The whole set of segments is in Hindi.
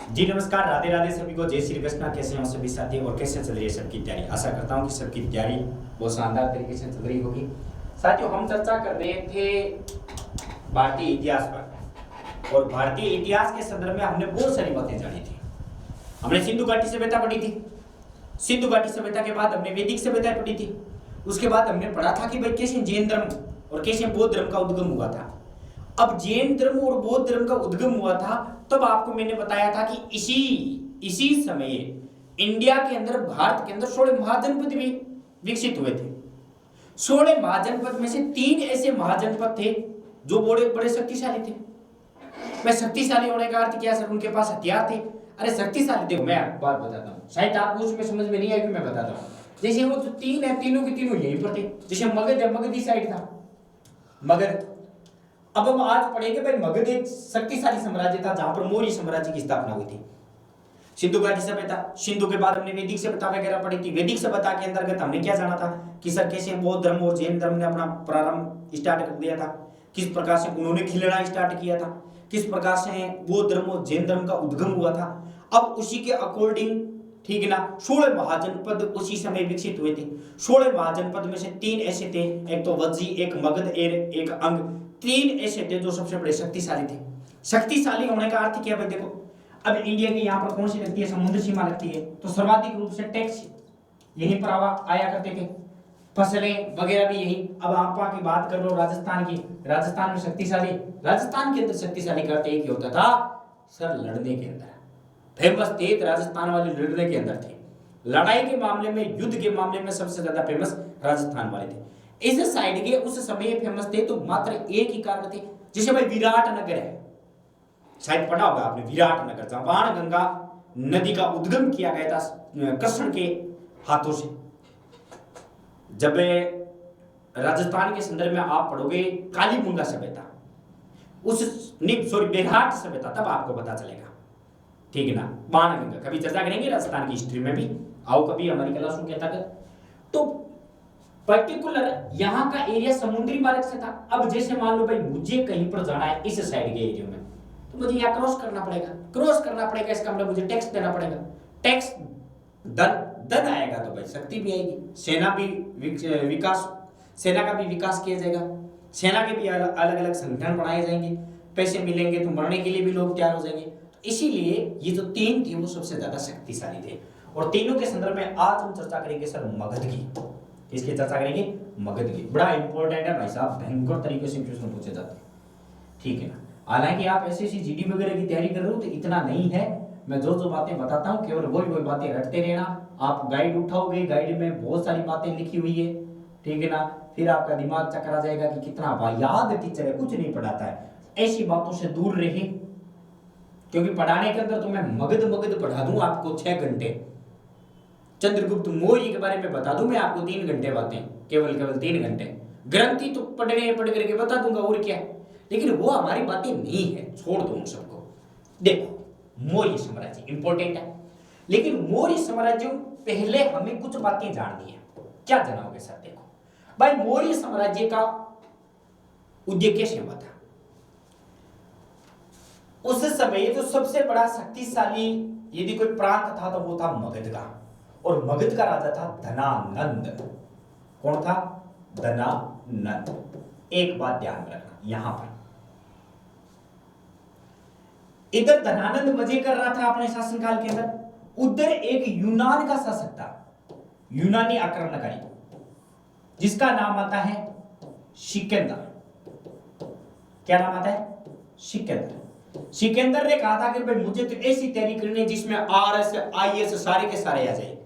जी नमस्कार, राधे राधे सभी को, जय श्री कृष्णा। कैसे हो सभी साथी और कैसे चल रही है सबकी तैयारी? आशा करता हूँ कि सबकी तैयारी बहुत शानदार तरीके से चल रही होगी। साथियों, हम चर्चा कर रहे थे भारतीय इतिहास पर, और भारतीय इतिहास के संदर्भ में हमने बहुत सारी बातें जानी थी। हमने सिंधु घाटी सभ्यता पढ़ी थी। सिंधु घाटी सभ्यता के बाद हमने वैदिक सभ्यता पढ़ी थी। उसके बाद हमने पढ़ा था कि भाई कैसे जैन धर्म और कैसे बौद्ध धर्म का उद्गम हुआ था। अब जैन धर्म और बौद्ध धर्म का उद्गम हुआ था, तब आपको मैंने बताया था कि इसी समय इंडिया के अंदर, भारत के अंदर 16 महाजनपद भी विकसित हुए थे। 16 महाजनपद में से 3 ऐसे महाजनपद थे जो बड़े बड़े शक्तिशाली थे। मैं शक्तिशाली होने का अर्थ क्या सर? उनके पास हथियार थे। अरे शक्तिशाली, देखो मैं आपको बात बताता हूँ, शायद आपको उसमें समझ में नहीं आएगी, मैं बताता हूँ। जैसे वो जो 3 है, तीनों के तीनों यहीं पर थे। जैसे मगध है, मगधी साइड था मगध। अब हम आज पढ़ेंगे भाई, मगध एक शक्तिशाली साम्राज्य था जहां पर मौर्य साम्राज्य की स्थापना हुई थी। सिंधु घाटी सभ्यता, सिंधु के बाद हमने वैदिक सभ्यता वगैरह पढ़ी थी। वैदिक सभ्यता के अंतर्गत हमने क्या जाना था कि सर कैसे बौद्ध धर्म और जैन धर्म ने अपना प्रारंभ स्टार्ट कर दिया था, किस प्रकार से उन्होंने खिलना स्टार्ट किया था, किस प्रकार से बौद्ध धर्म और जैन धर्म का उद्गम हुआ था। अब उसी के अकॉर्डिंग, ठीक है ना, 16 महाजनपद उसी समय विकसित हुए थे। 16 महाजनपद में से 3 ऐसे थे, एक तो वज्जी, एक मगध, एक अंग। 3 ऐसे थे जो सबसे बड़े शक्तिशाली थे। शक्तिशाली होने का अर्थ क्या भाई? देखो, अब इंडिया की यहाँ पर कौन सी लगती है? समुद्र सीमा लगती है, तो सर्वाधिक रूप से टैक्स यहीं पर आया करते थे, फसलें वगैरह भी यही। अब आप की बात कर लो राजस्थान की, राजस्थान में शक्तिशाली, राजस्थान के अंदर शक्तिशाली करते एक ही होता था सर, लड़ने के अंदर फेमस थे राजस्थान वाले, लड़ने के अंदर थे। लड़ाई के मामले में, युद्ध के मामले में सबसे ज्यादा फेमस राजस्थान वाले थे। इस साइड के उस समय फेमस थे तो मात्र एक ही कारण थे, जैसे भाई विराट नगर है, शायद पढ़ा होगा आपने, विराट नगर, जहां बाण गंगा नदी का उद्गम किया गया था कृष्ण के हाथों से। जब राजस्थान के संदर्भ में आप पढ़ोगे कालीबंगा सभ्यता, बेरहाट सभ्यता, तब आपको पता चलेगा, ठीक है ना। बाण गंगा कभी चर्चा करेंगे राजस्थान की हिस्ट्री में भी, आओ कभी हमारी क्लासों के तक। तो पर्टिकुलर यहाँ का एरिया समुद्री मार्ग से था। अब जैसे मान लो भाई मुझे कहीं पर जाना है इस साइड के एरिया में, तो मुझे यहाँ क्रॉस करना पड़ेगा, इसका मतलब मुझे टैक्स देना पड़ेगा। टैक्स धन आएगा तो भाई शक्ति भी आएगी, सेना भी विकास, सेना का भी विकास किया जाएगा, सेना के भी अलग अलग संगठन बनाए जाएंगे, पैसे मिलेंगे तो मरने के लिए भी लोग तैयार हो जाएंगे। इसीलिए ये जो 3 थे वो सबसे ज्यादा शक्तिशाली थे। और तीनों के संदर्भ में आज हम चर्चा करेंगे सर मगध की। किसकी चर्चा करेंगे? मगध की। बड़ा इंपॉर्टेंट है भाई साहब, भयंकर तरीके से क्वेश्चन पूछे जाते हैं, ठीक है ना। हालांकि आप एसएससी जीडी वगैरह की तैयारी कर रहे हो तो इतना नहीं है, मैं जो जो बातें बताता हूँ केवल वही बातें रटते रहना। आप गाइड उठाओगे, गाइड में बहुत सारी बातें लिखी हुई है, ठीक है ना। फिर आपका दिमाग चकरा जाएगा कि कितना वायाद टीचर है, कुछ नहीं पढ़ाता है। ऐसी बातों से दूर रहे, क्योंकि पढ़ाने के अंदर तो मैं मगध पढ़ा दूं आपको 6 घंटे, चंद्रगुप्त मौर्य के बारे में बता दूं मैं आपको 3 घंटे बातें, केवल 3 घंटे। ग्रंथि तो पढ़ करके बता दूंगा, और क्या। लेकिन वो हमारी बातें नहीं है, छोड़ दो उन सबको। देखो, मौर्य साम्राज्य इंपॉर्टेंट है, लेकिन मौर्य साम्राज्य पहले हमें कुछ बातें जाननी है। क्या जानाओगे सर? देखो भाई, मौर्य साम्राज्य का उदय कैसे हुआ था? उस समय जो सबसे बड़ा शक्तिशाली यदि कोई प्रांत था तो वो था मगध का, और मगध का राजा था धनानंद। कौन था? धनानंद। एक बात ध्यान में रखना, यहां पर इधर धनानंद मजे कर रहा था अपने शासनकाल के अंदर, उधर एक यूनान का शासक था, यूनानी आक्रमणकारी, जिसका नाम आता है सिकंदर। क्या नाम आता है? सिकंदर। सिकंदर ने कहा था कि भाई मुझे तो ऐसी तैयारी करनी है जिसमें आरएस आईएस सारे के सारे आ जाए,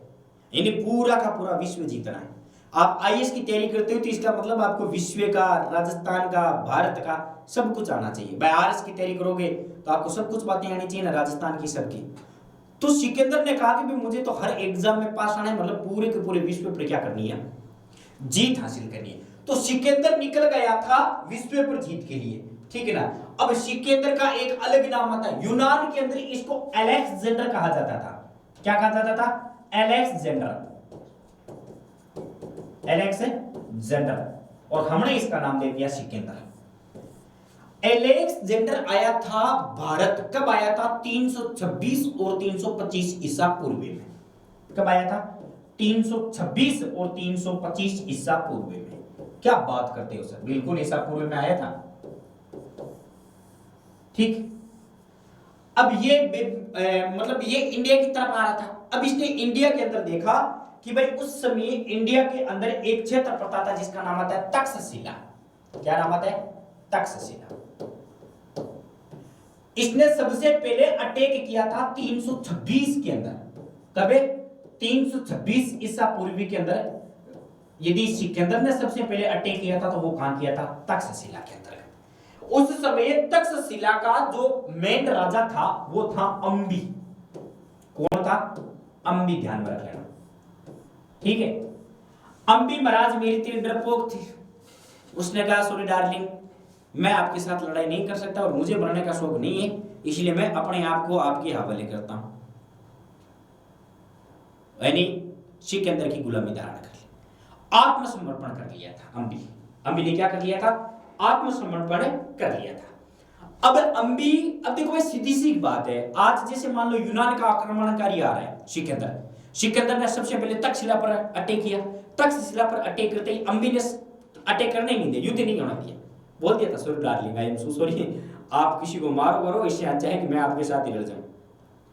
यानी पूरा का पूरा विश्व जीतना है। आप आईएएस की तैयारी करते हो तो इसका मतलब आपको विश्व का, राजस्थान का, भारत का सब कुछ आना चाहिए। भाई आरएस की तैयारी करोगे तो आपको सब कुछ बातें आनी चाहिए ना, राजस्थान की सबकी। तो सिकंदर ने कहा कि भाई मुझे तो हर एग्जाम में पास आना है, मतलब पूरे के पूरे विश्व पर क्या करनी है? जीत हासिल करनी है। तो सिकंदर निकल गया था विश्व पर जीत के लिए, ठीक है ना। अब सिकंदर का एक अलग नाम आता है, यूनान के अंदर इसको अलेक्जेंडर कहा जाता था। क्या कहा जाता था? अलेक्जेंडर, अलेक्जेंडर, और हमने इसका नाम दे दिया सिकंदर। अलेक्जेंडर आया था भारत, कब आया था? 326 और 325 ईसा पूर्व में। कब आया था? 326 और 325 ईसा पूर्व में। क्या बात करते हो सर, बिल्कुल ईसा पूर्व में आया था। ठीक, अब ये मतलब ये इंडिया की तरफ आ रहा था। अब इसने इंडिया के अंदर देखा कि भाई उस समय इंडिया के अंदर एक क्षेत्र पड़ता था जिसका नाम आता है तक्षशिला। क्या नाम आता है? तक्षशिला। इसने सबसे पहले अटैक किया था 326 के अंदर। कब? 326 ईसा पूर्वी के अंदर। यदि सिकंदर ने सबसे पहले अटैक किया था तो वो कहां किया था? तक्षशिला के अंदर। उस समय तक्षशिला का जो मेन राजा था वो था अंबी। कौन था? अंबी, ध्यान में रख लेना। ठीक है, अंबी महाराज मेरी तेरी डरपोक थी। उसने कहा सॉरी डार्लिंग, मैं आपके साथ लड़ाई नहीं कर सकता और मुझे मरने का शौक नहीं है, इसलिए मैं अपने आप को आपके हवाले करता हूं। यानी सिकंदर की गुलामी धारण कर ली, आत्मसमर्पण कर लिया था अंबी। अंबी ने क्या कर लिया था? आत्मसमर्पण कर लिया था। अब अंबी, अब देखो भाई सीधी सी बात है, आज जैसे मान लो यूनान का आक्रमणकारी आ रहा है सिकंदर। सिकंदर ने सबसे पहले तक्षशिला पर अटैक किया। तक्षशिला पर अटैक करते ही अंबी ने अटैक करने ही नहीं दिया, युद्ध नहीं होना दिया। बोल दिया था sorry darling, I am so sorry, आप किसी को मारो करो, इससे अच्छा है कि मैं आपके साथ ही लड़ जाऊं।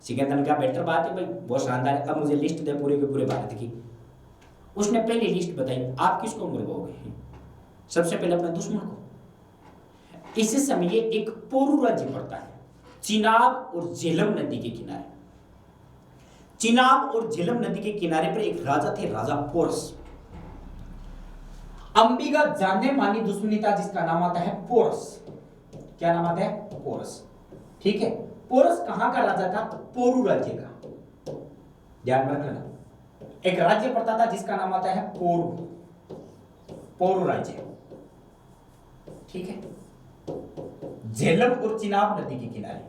सिकंदर ने कहा बेटर बात है भाई, बहुत शानदार है, अब मुझे लिस्ट दे पूरे के पूरे भारत की। उसने पहली लिस्ट बताई, आप किसको मरवाओगे? सबसे पहले अपने दुश्मन को। इसी समय एक पोरू राज्य पड़ता है चिनाब और झेलम नदी के किनारे। चिनाब और झेलम नदी के किनारे पर एक राजा थे, राजा पोरस। अंबी का जानने मानी दुश्मनी था जिसका नाम आता है पोरस। क्या नाम आता है? पोरस। ठीक है, पोरस कहां का राजा था? पोरू राज्य का। ध्यान में रखना, एक राज्य पड़ता था जिसका नाम आता है पोरू, पोरू राज्य। ठीक है, झेलम और चिनाब नदी के किनारे,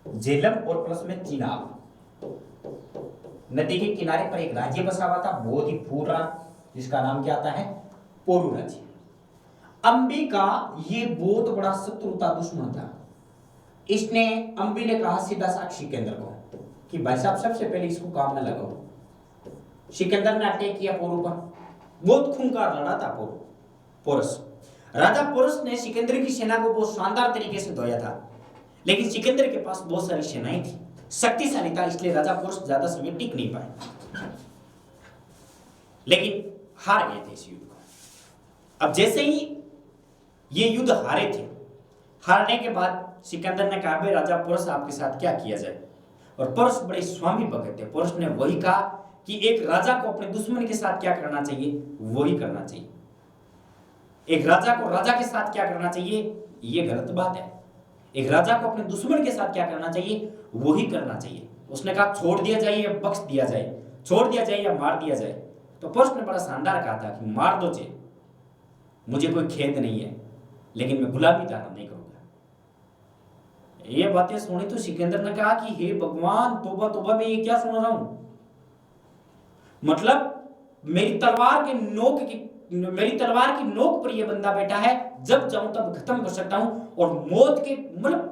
झेलम और प्लस में चिनाब नदी के किनारे पर एक राज्य बसा हुआ था, बहुत ही पूरा, जिसका नाम क्या आता है? पोरू राज्य। अंबी का ये बहुत बड़ा शत्रु था, दुश्मन था। इसने, अंबी ने कहा सीधा साक्षी सिकंदर को कि भाई साहब सबसे पहले इसको काम में लगाओ। सिकंदर ने अटैक किया पोरू पर, बहुत खूंखार लड़ा था पोरस। राजा पोरस ने सिकंदर की सेना को बहुत शानदार तरीके से धोया था, लेकिन सिकंदर के पास बहुत सारी सेनाएं थी, शक्तिशाली था, इसलिए राजा पोरस ज्यादा समय टिक नहीं पाए, लेकिन हार गए थे इस युद्ध को। अब जैसे ही ये युद्ध हारे थे, हारने के बाद सिकंदर ने कहा भाई राजा पोरस आपके साथ क्या किया जाए? और पोरस बड़े स्वामी भगत थे। पोरस ने वही कहा कि एक राजा को अपने दुश्मन के साथ क्या करना चाहिए, वही करना चाहिए। एक राजा को राजा के साथ क्या करना चाहिए, ये गलत बात है। एक राजा को अपने दुश्मन के साथ क्या करना चाहिए, वही करना चाहिए। उसने कहा छोड़ दिया जाए या बख्श दिया जाए, छोड़ दिया जाए या मार दिया जाए। तो पोरस ने बड़ा शानदार कहा था कि मार दो जे, मुझे कोई खेद नहीं है, लेकिन मैं गुलामी धारण नहीं करूंगा। ये बातें सुनी तो सिकंदर ने कहा कि हे भगवान, तौबा तौबा, मैं ये क्या सुन रहा हूं? मतलब मेरी तलवार की नोक पर ये बंदा बैठा है, जब चाहूं तब खत्म कर सकता हूं, और मौत के मतलब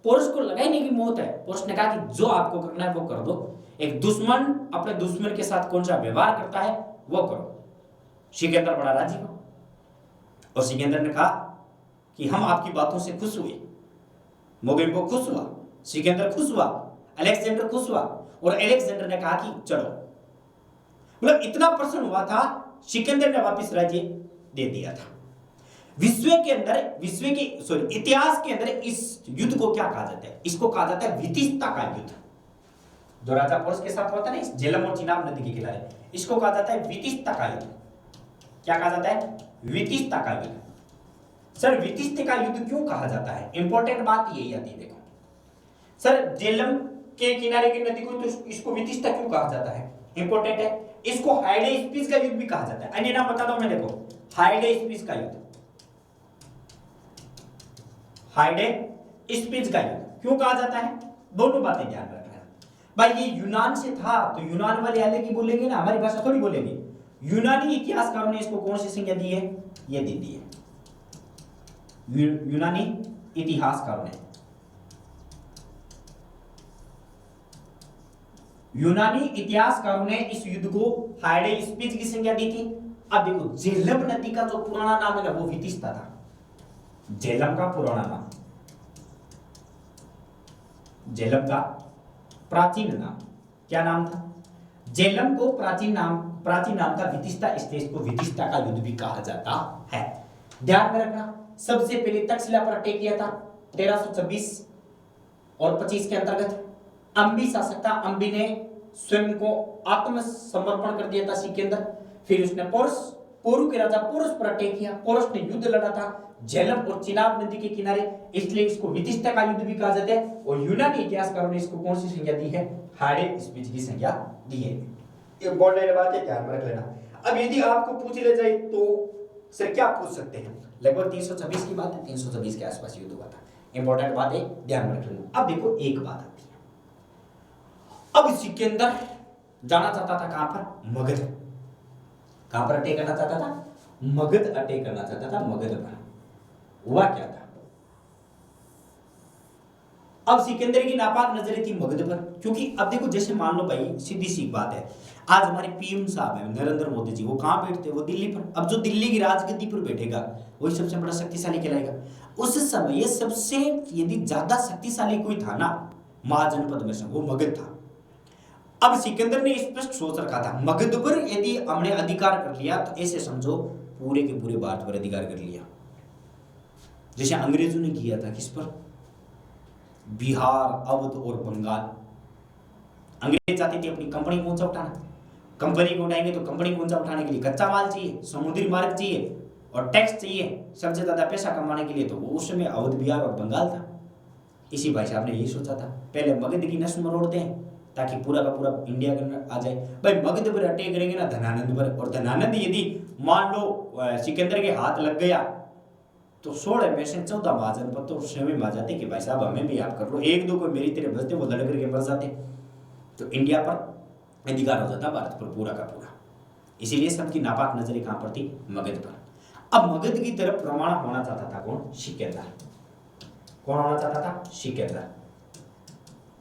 पोरस को लगा ही नहीं कि मौत है। पोरस ने कहा कि जो आपको करना है वो कर दो। एक दुश्मन अपने दुश्मन के साथ कौन सा व्यवहार करता है वो करो। सिकंदर बड़ा राजी हुआ, और सिकंदर ने कहा कि हम आपकी बातों से खुश हुए। मोगेम्बो खुश हुआ, सिकंदर खुश हुआ, अलेक्जेंडर खुश हुआ, और अलेक्जेंडर ने कहा कि चलो। मतलब इतना प्रसन्न हुआ था, सिकंदर ने वापस राज्य दे दिया था। इतिहास के अंदर इस युद्ध को क्या कहा जाता है? इसको कहा जाता है वितिस्ता का युद्ध। जो राजा पोरस के साथ हुआ था ना इस झेलम और चिनाब नदी के किनारे, इसको कहा जाता है वितिस्ता का युद्ध। क्या कहा जाता है? वितिस्ता का युद्ध। सर वितिस्ता का युद्ध क्यों कहा जाता है? इंपॉर्टेंट बात यही आती है। देखो सर, झेलम के किनारे की नदी को तो इसको वितिस्ता क्यों कहा जाता है? इंपॉर्टेंट है। इसको हाइडेस्पिस का युद्ध भी कहा जाता है। अन्य नाम बता दो मैं, देखो हाइडेस्पिस का युद्ध, हाइडेस्पिस का युद्ध क्यों कहा जाता है? दोनों बातें ध्यान रखना भाई। ये यूनान से था तो यूनान वाले अलग ही बोलेंगे ना, हमारी भाषा थोड़ी बोलेंगे। यूनानी इतिहासकारों ने इसको कौन सी संज्ञा दी है? ये दे दी है यूनानी इतिहासकारों ने, यूनानी इतिहासकारों ने इस युद्ध को हाइडे स्पीच की संज्ञा दी थी। अब देखो झेलम नदी का जो पुराना नाम है ना वो विदिशा था। झेलम का पुराना नाम, झेलम का प्राचीन नाम क्या नाम था? झेलम को प्राचीन नाम था विदिशा, इसलिए इसको विदिशा का युद्ध भी कहा जाता है। ध्यान में रखना, सबसे पहले तक्षशिला पर अटैक किया था 1326 और 25 के अंतर्गत। अंबी शासक था, अंबी ने स्वयं को आत्मसमर्पण कर दिया था सिकंदर। फिर उसने पोरू के राजा पोरस पर अटैक किया। पोरस ने युद्ध लड़ा था झेलम और चिनाब नदी के किनारे, इसलिए इसको विदिशा का युद्ध भी कहा जाता है। और यूनानी इतिहासकारों ने इसको कौन सी संज्ञा दी है? हाइडे स्पीच की संज्ञा दी है। इंपॉर्टेंट बात है, ध्यान में रख लेना। अब यदि आपको पूछ ले जाए तो सर क्या पूछ सकते हैं? लगभग 326 की बात है, 326 के आसपास युद्ध हुआ था। इंपॉर्टेंट बात है, ध्यान में रख लेना। अब देखो एक बात आती है, अब सिकंदर जाना चाहता था कहां पर? मगध। कहां पर अटैक करना चाहता था? मगध अटैक करना चाहता था, मगध पर। हुआ क्या था? अब सिकंदर की नापाक नजरें थी मगध पर, क्योंकि अब देखो जैसे मान लो भाई, सीधी सी बात है, आज हमारे पीएम साहब है नरेंद्र मोदी जी, वो कहां बैठते? वो दिल्ली पर। अब जो दिल्ली की राजगद्दी पर बैठेगा वही सबसे बड़ा शक्तिशाली कहलाएगा। उस समय ये सबसे यदि ज्यादा शक्तिशाली कोई था ना महाजनपद में से, वो मगध था। अब सिकंदर ने स्पष्ट सोच रखा था, मगध पर यदि हमने अधिकार कर लिया तो ऐसे समझो पूरे के पूरे भारत पर अधिकार कर लिया, जैसे अंग्रेजों ने किया था। किस पर? बिहार, अवध और बंगाल। अंग्रेज चाहते थे अपनी कंपनी को ऊंचा उठाना। कंपनी को उठाएंगे तो कंपनी को ऊंचा उठाने के लिए कच्चा माल चाहिए, समुद्री मार्ग चाहिए और टैक्स चाहिए, सबसे ज्यादा पैसा कमाने के लिए। तो वो उस समय अवध, बिहार और बंगाल था। इसी भाई साहब ने यही सोचा था, पहले मगध की नस्ल मरोड़ते हैं ताकि पूरा का पूरा इंडिया के अंदर आ जाए। भाई मगध पर अटैक करेंगे ना धनानंद पर, और धनानंद यदि मान लो सिकंदर के हाथ लग गया तो 16 में से 14 महाजनपद तो स्वयं में आ जाते कि भाई साहब हमें भी आप कर लो। एक दो को मेरी तरह बचते, वो लड़ करके मर जाते, तो इंडिया पर अधिकार हो जाता भारत पर पूरा का पूरा। इसीलिए सबकी नापाक नजरें कहां पर थी? मगध पर। अब मगध की तरफ रवाना होना चाहता था कौन? सिकंदर। कौन होना चाहता था? सिकंदर।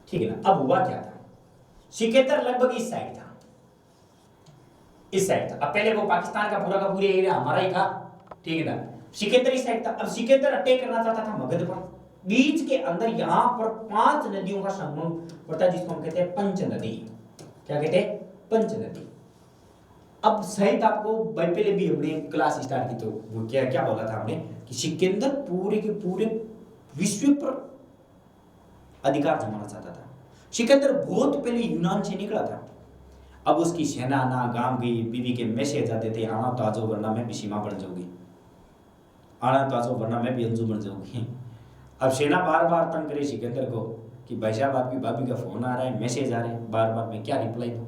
ठीक है ना। अब हुआ क्या था? सिकंदर लगभग इस साइड था, इस साइड था। अब पहले वो पाकिस्तान का पूरा एरिया हमारा ही था, ठीक है ना। सिकंदर इस साइड था। अब सिकंदर अटैक करना चाहता था मगध पर। बीच के अंदर यहां पर 5 नदियों का संगम पड़ता है, जिसको हम कहते हैं पंच नदी। क्या कहते हैं? पंच नदी। अब सहित आपको पहले भी हमने क्लास स्टार्ट की तो वो क्या क्या बोला था हमने कि सिकंदर पूरे के पूरे विश्व पर अधिकार जमाना चाहता था। सिकंदर बहुत पहले यूनान से निकला था। अब उसकी सेना ना गांव गई, बीवी के मैसेज आते थे, आना तो आजो वरना मैं भी सीमा बन जाऊंगी, आना तो आजो वरना मैं भी अंजू बन जाऊंगी। अब सेना बार बार तंग करे सिकंदर को कि भाई साहब आपकी भाभी का फोन आ रहा है, मैसेज आ रहे हैं, बार बार मैं क्या रिप्लाई दूं,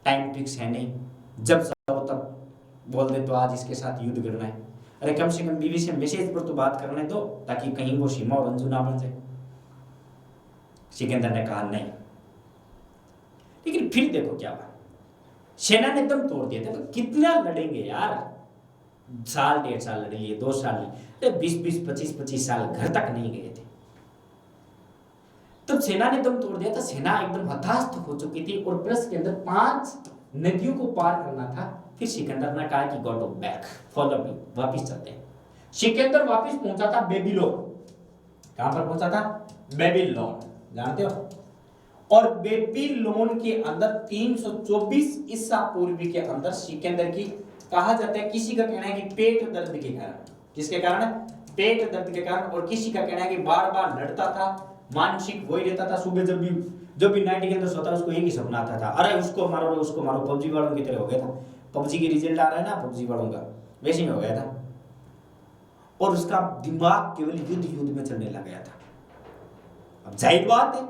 टाइम फिक्स है नहीं, जब चाहो तब बोल दे तो आज इसके साथ युद्ध करना है। अरे कम से कम बीवी से मैसेज पर तो बात करने दो ताकि कहीं वो सीमा और अंजू ना बन जाए। सिकंदर ने कहा नहीं। लेकिन फिर देखो क्या हुआ, सेना ने दम तोड़ दिया था। तो कितना लड़ेंगे यार, साल 1.5 साल लड़ लिए, 2 साल, 20-20, 25-25 साल घर तक नहीं गए थे। तब सेना ने दम तोड़ दिया था, सेना एकदम हताश हो चुकी थी और प्लस के अंदर 5 नदियों को पार करना था। फिर सिकंदर ने कहा कि go to back, follow me, वापिस चलते हैं। सिकंदर वापिस पहुंचा था बेबीलोन। कहां पर पहुंचा था? बेबीलोन, जानते हो। और बेबीलोन के अंदर 324 ईसा पूर्व के अंदर सिकंदर की कहा जाता है, किसी का कहना है कि पेट दर्द के कारण, किसके कारण? पेट दर्द के कारण। और किसी का कहना है कि बार बार लड़ता था, मानसिक वही रहता था, सुबह जब भी नाइट के अंदर सोता उसको एक ही सपना आता था, अरे उसको मारो, उसको मारो। पबजी वालों की तरह हो गया था। पबजी के रिजल्ट आ रहा है ना पबजी वालों का, वैसे ही हो गया था। और उसका दिमाग केवल युद्ध में चलने लग गया था। अब जाहिर बात है,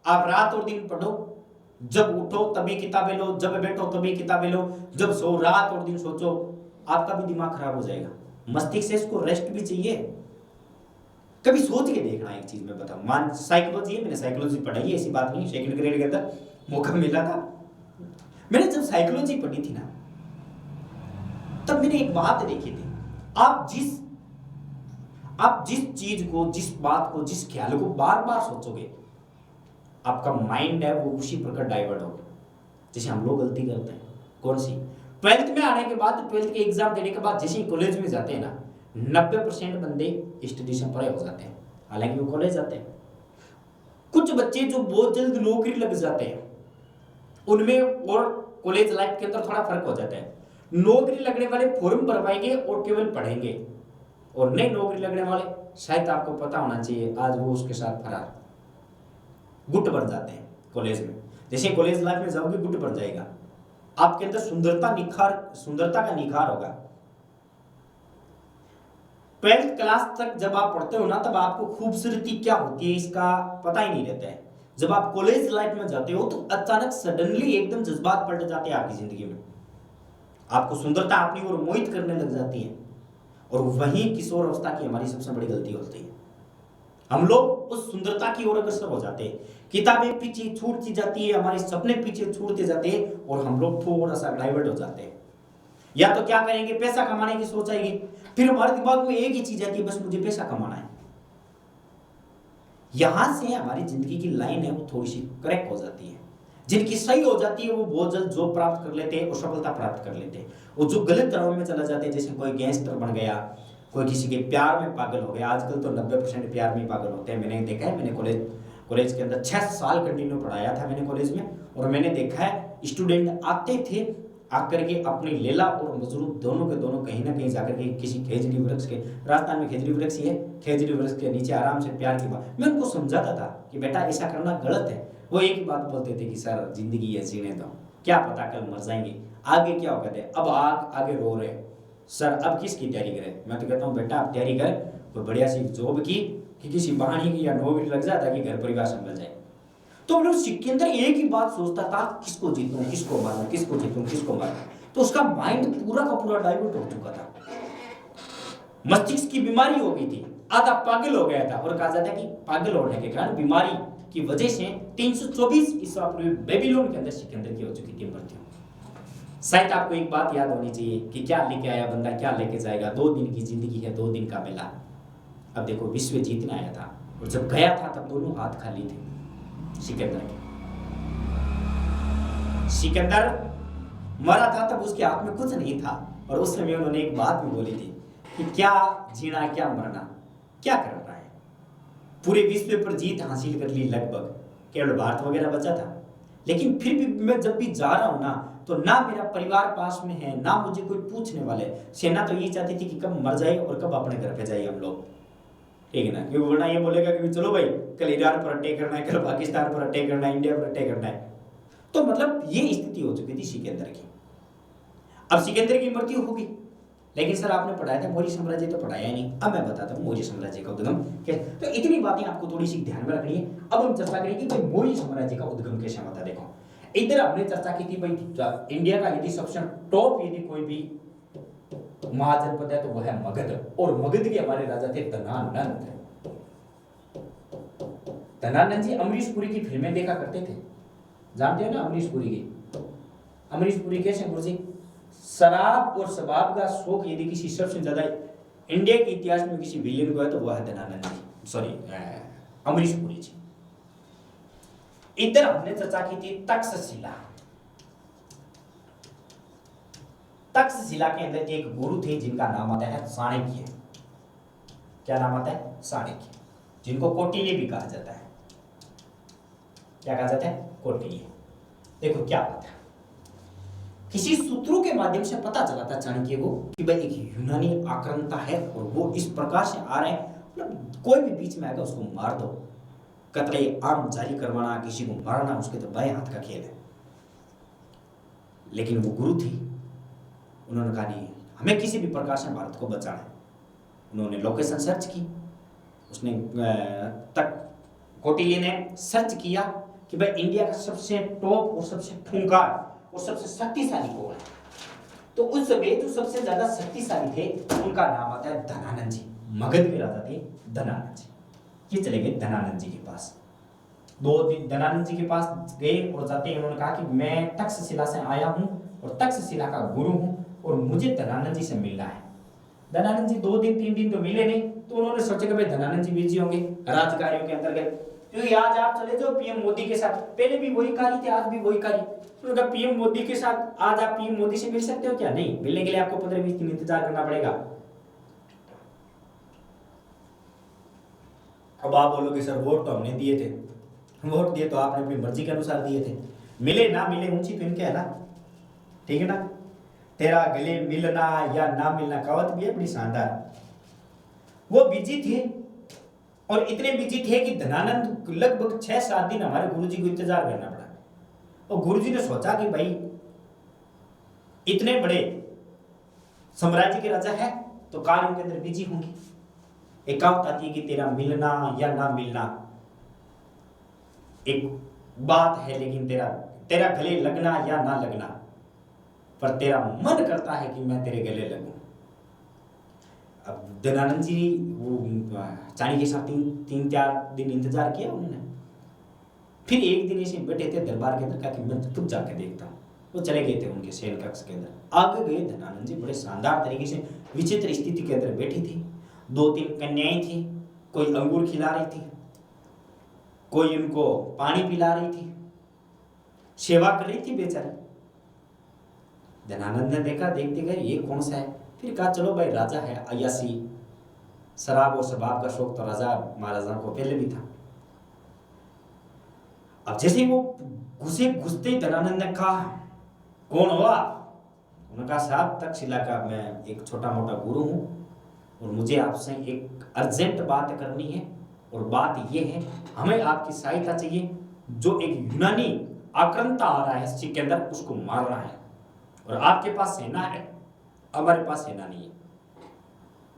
आप रात और दिन पढ़ो, जब उठो तभी किताबें लो, जब बैठो तभी किताबें लो, जब सो रात और दिन सोचो, आपका भी दिमाग खराब हो जाएगा। मस्तिष्क से इसको रेस्ट भी चाहिए। कभी सोच के देखना, एक चीज मैं बताऊं, मान साइकोलॉजी है, मैंने साइकोलॉजी पढ़ाई है, ऐसी बात नहीं, सेकंड ग्रेड के अंदर मौका मिला था। मैंने जब साइकोलॉजी पढ़ी थी ना, तब मैंने एक बात देखी थी, आप जिस चीज को, जिस बात को, जिस ख्याल को बार बार सोचोगे, आपका माइंड है वो उसी प्रकार डाइवर्ट होगा। जैसे हम लोग गलती करते हैं, कौन सी, 12th में आने के बाद, 12th के एग्जाम देने के बाद जैसे ही कॉलेज में जाते हैं ना, 90% बंदे स्टडी से परे हो जाते हैं, हालांकि वो कॉलेज जाते हैं। कुछ बच्चे जो बहुत जल्द नौकरी लग जाते हैं, उनमें और कॉलेज लाइफ के अंदर थोड़ा फर्क हो जाता है। नौकरी लगने वाले फॉर्म भरवाएंगे और केवल पढ़ेंगे, और नई नौकरी लगने वाले, शायद आपको पता होना चाहिए, आज वो उसके साथ फरार, गुट बन जाते हैं कॉलेज में। जैसे कॉलेज लाइफ में जाओगे गुट बन जाएगा, आपके अंदर सुंदरता का निखार होगा। 12th क्लास तक जब आप पढ़ते हो ना, तब आपको खूबसूरती क्या होती है इसका पता ही नहीं रहता है। जब आप कॉलेज लाइफ में जाते हो तो अचानक सडनली एकदम जज्बात पलट जाते हैं आपकी जिंदगी में, आपको सुंदरता अपनी ओर मोहित करने लग जाती है, और वही किशोर अवस्था की हमारी सबसे बड़ी गलती होती है। हम लोग उस सुंदरता की ओर अग्रसर हो जाते हैं, किताबें पीछे छूटती जाती है, हमारे सपने पीछे छूटते जाते हैं, और हम लोग थोड़ा सा डाइवर्ट हो जाते हैं। या तो क्या करेंगे, पैसा कमाने की सोच आएगी, फिर हमारे दिमाग में एक ही चीज आती है, बस मुझे पैसा कमाना है। यहां से हमारी जिंदगी की लाइन है वो थोड़ी सी करेक्ट हो जाती है। जिनकी सही हो जाती है वो बहुत जल्द जॉब प्राप्त कर लेते हैं और सफलता प्राप्त कर लेते हैं, और जो गलत राह में चला जाते हैं, जैसे कोई गैंगस्टर बन गया, कोई किसी के प्यार में पागल हो गया। आजकल तो 90% प्यार में पागल होते हैं, मैंने देखा है। मैंने कॉलेज के अंदर 6 साल कंटिन्यू पढ़ाया था मैंने कॉलेज में, और मैंने देखा है स्टूडेंट आते थे, आकर के अपनी लेला और मजरू दोनों के दोनों कहीं ना कहीं जाकर के किसी खेजड़ी वृक्ष के, राजस्थान में खेजड़ी वृक्ष ही है, खेजड़ी वृक्ष के नीचे आराम से प्यार की बात, मैं उनको समझाता था कि बेटा ऐसा करना गलत है। वो एक ही बात बोलते थे कि सर जिंदगी है, जीने दो, क्या पता कल मर जाएंगे, आगे क्या होगा। अब आगे रो रहे सर, अब किसकी तैयारी करें। मैं तो कहता हूँ बेटा आप तैयारी कर कोई बढ़िया सी जॉब की, कि किसी बहाने की या नौकरी लग जाए ताकि घर परिवार संभल जाए। तो मतलब सिकंदर एक ही बात सोचता था, किसको जीतूं, किसको मारूं, किसको जीतूं, किसको मारूं। तो उसका माइंड पूरा का पूरा डाइवर्ट हो चुका था, मस्तिष्क की बीमारी हो गई थी, आधा पागल हो गया था। और कहा जाता है कि पागल होने के कारण, बीमारी की वजह से 324 ईसा पूर्व बेबीलोन के अंदर सिकंदर की हो चुकी थी मृत्यु। शायद आपको एक बात याद होनी चाहिए कि क्या लेके आया बंदा, क्या लेके जाएगा। 2 दिन की जिंदगी है, 2 दिन का मेला। अब देखो विश्व जीतने आया था, और जब गया था तब दोनों हाथ खाली थे सिकंदर के। सिकंदर मरा था तब उसके हाथ में कुछ नहीं था, और उस समय उन्होंने एक बात भी बोली थी कि क्या जीना क्या मरना, क्या करना है। पूरे विश्व पर जीत हासिल कर ली लगभग, केवल भारत वगैरह बचा था। लेकिन फिर भी मैं जब भी जा रहा हूं ना, तो ना मेरा परिवार पास में है, ना मुझे कोई पूछने वाले। सेना तो ये चाहती थी कि कब मर जाए और कब अपने घर पे जाए हम लोग, ठीक है ना। क्योंकि वरना ये बोलेगा कि चलो भाई कल ईरान पर अटैक करना है, कल पाकिस्तान पर अटैक करना है, इंडिया पर अटैक करना है। तो मतलब ये स्थिति हो चुकी थी सिकंदर की। अब सिकंदर की मृत्यु होगी, लेकिन सर आपने पढ़ाया था मौर्य साम्राज्य, तो पढ़ाया ही नहीं। अब मैं बताता हूँ मौर्य साम्राज्य का उद्गम कैसे। तो इतनी बातें आपको थोड़ी सी ध्यान में रखनी है। अब हम चर्चा करेंगे कि मौर्य साम्राज्य का उद्गम कैसे होता। देखो इधर हमने चर्चा की थी भाई, इंडिया का यदि सबसे टॉप यदि कोई भी महाजनपद है तो वह है मगध, और मगध के हमारे राजा थे धनानंद। धनानंद जी अमरीश पुरी की फिल्में देखा करते थे, जानते हो ना अमरीश पुरी की। अमरीश पुरी कैसे गुरुजी, शराब और शबाब का शौक यदि किसी सबसे ज्यादा इंडिया के इतिहास में किसी विलेन को है तो वह है धनानंद जी, सॉरी अमरीश पुरी जी। इधर हमने चर्चा की थी तक्षशिला। तक्षशिला के अंदर एक गुरु थे जिनका नाम आता है चाणक्य। क्या नाम आता है? चाणक्य, जिनको कौटिल्य भी कहा जाता है। क्या कहा जाता है? कौटिल्य। देखो क्या बात है, किसी सूत्रों के माध्यम से पता चला था चाणक्य को कि भाई एक यूनानी आक्रांता है और वो इस प्रकार से आ रहे हैं, मतलब कोई भी बीच में आएगा उसको मार दो। कतले आम जारी करवाना, किसी को मारना उसके तो बाएं हाथ का खेल है। लेकिन वो गुरु थी, उन्होंने कहा नहीं, हमें किसी भी प्रकार से भारत को बचाना है। उन्होंने लोकेशन सर्च की, उसने तक कौटिल्य ने सर्च किया कि भाई इंडिया का सबसे टॉप और सबसे खूंखार और सबसे शक्तिशाली कौन है। तो उस समय जो सबसे ज्यादा शक्तिशाली थे उनका नाम आता है धनानंद जी। मगध के राजा थे धनानंद जी। ये चले गए धनानंद जी के पास। 2 दिन धनानंद जी के पास गए और जाते ही उन्होंने कहा कि मैं तक्षशिला से आया हूं और तक्षशिला का गुरु हूं और मुझे धनानंद जी से मिलना है। धनानंद जी 2 दिन 3 दिन तो मिले नहीं, तो उन्होंने सोचा कि भाई धनानंद जी बिजी होंगे राजकार्यों के अंतर्गत, क्योंकि आज आप चले जाओ पीएम मोदी के साथ, पहले भी वही कार्य थे आज भी वही कार्य, तो अगर पीएम मोदी के साथ आज आप पीएम मोदी से मिल सकते हो क्या? नहीं, मिलने के लिए आपको 15-20 दिन इंतजार करना पड़ेगा। अब आप बोलोगे सर वोट तो हमने दिए थे, वोट दिए तो आपने अपनी मर्जी के अनुसार दिए थे, मिले ना मिले ऊंची तो इनके है ना, ठीक है ना। तेरा गले मिलना या ना मिलना कहावत भी है बड़ी शानदार। वो बिजी थे और इतने बिजी थे कि धनानंद लगभग 6-7 दिन हमारे गुरुजी को इंतजार करना पड़ा, और गुरुजी ने सोचा कि भाई इतने बड़े साम्राज्य के राजा है तो कार्यों के अंदर बिजी होंगे, एक कहावत आती है कि तेरा मिलना या ना मिलना एक बात है, लेकिन तेरा गले लगना या ना लगना, पर तेरा मन करता है कि मैं तेरे गले लगूं। अब धनानंद जी वो चाणी के साथ 3-4 दिन इंतजार किया उन्होंने, फिर एक दिन ऐसे बैठे थे दरबार के अंदर, कहा कि मैं खुद जाकर देखता हूँ। वो चले गए थे उनके शयन कक्ष के अंदर, आगे गए धनानंद जी बड़े शानदार तरीके से विचित्र स्थिति के अंदर बैठी थी, 2-3 कन्याएं थी, कोई अंगूर खिला रही थी, कोई उनको पानी पिला रही थी, सेवा कर रही थी बेचारी। धनानंद ने देखा, देखते गए ये कौन सा है, फिर कहा चलो भाई राजा है, अय्यासी शराब और शबाब का शौक तो राजा महाराजा को पहले भी था। अब जैसे वो घुसते धनानंद ने कहा कौन हो आप? उन्होंने कहा साहब तक्षशिला का मैं एक छोटा मोटा गुरु हूं और मुझे आपसे एक अर्जेंट बात करनी है, और बात ये है हमें आपकी सहायता चाहिए, जो एक यूनानी आक्रांता आ रहा है सिख के अंदर उसको मारना है, और आपके पास सेना है हमारे पास सेना नहीं है।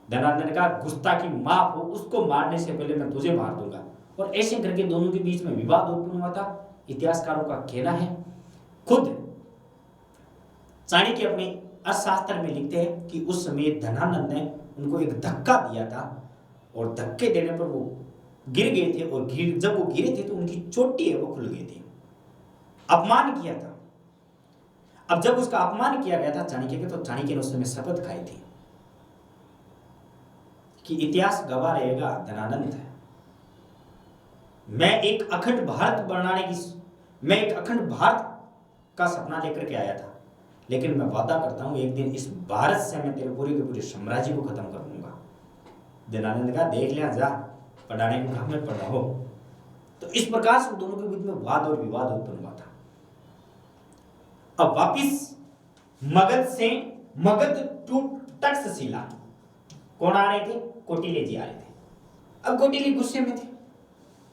धनानंद ने कहा गुस्ताखी माफ हो, उसको मारने से पहले मैं तुझे मार दूंगा, और ऐसे करके दोनों के बीच में विवाद उत्पन्न हुआ था। इतिहासकारों का कहना है, खुद चाणक्य अपने अर्थशास्त्र में लिखते हैं कि उस समय धनानंद ने उनको एक धक्का दिया था, और धक्के देने पर वो गिर गए थे, और जब वो गिरे थे तो उनकी चोटी है वो खुल गई थी, अपमान किया था। अब जब उसका अपमान किया गया था चाणक्य के, तो चाणक्य ने उस समय शपथ खाई थी कि इतिहास गवाह रहेगा धनानंद है, मैं एक अखंड भारत का सपना लेकर के आया था, लेकिन मैं वादा करता हूं एक दिन इस भारत से मैं तेरे पूरे के पूरे साम्राज्य को खत्म कर दूंगा। धनानंद का देख लिया जा, पढ़ाने को काम में पढ़ा हो। तो इस प्रकार से दोनों के बीच में वाद और विवाद उत्पन्न हुआ था। अब वापिस मगध टू तक्षशिला कौन आ रहे थे? कौटिल्य जी आ रहे थे। अब कौटिल्य गुस्से में थे,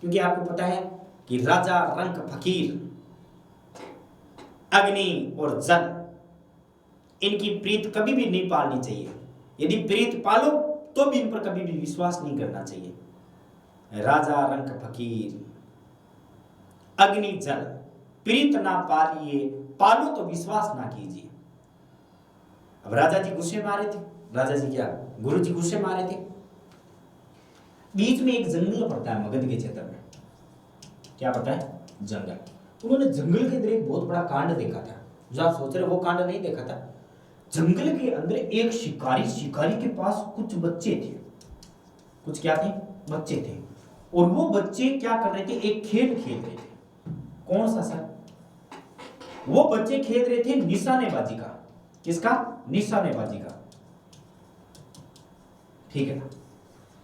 क्योंकि आपको पता है कि राजा रंक फकीर, अग्नि और जल, इनकी प्रीत कभी भी नहीं पालनी चाहिए। यदि प्रीत पालो तो भी इन पर कभी भी विश्वास नहीं करना चाहिए। राजा रंक फकीर, अग्नि जल, प्रीत ना पालिए, पालो तो विश्वास ना कीजिए। अब राजा जी गुस्से में आ रहे थे, राजा जी क्या गुरु जी गुस्से में आ रहे थे। बीच में एक जंगल पड़ता है मगध के क्षेत्र में, क्या पता है? जंगल। उन्होंने जंगल के अंदर एक बहुत बड़ा कांड देखा था, जो आप सोच रहे वो कांड नहीं देखा था। जंगल के अंदर एक शिकारी के पास कुछ बच्चे थे, कुछ क्या थे? बच्चे थे, और वो बच्चे क्या कर रहे थे? एक खेल खेल रहे थे। कौन सा सर? वो बच्चे खेल रहे थे निशानेबाजी का। किसका? निशानेबाजी का, ठीक है ना?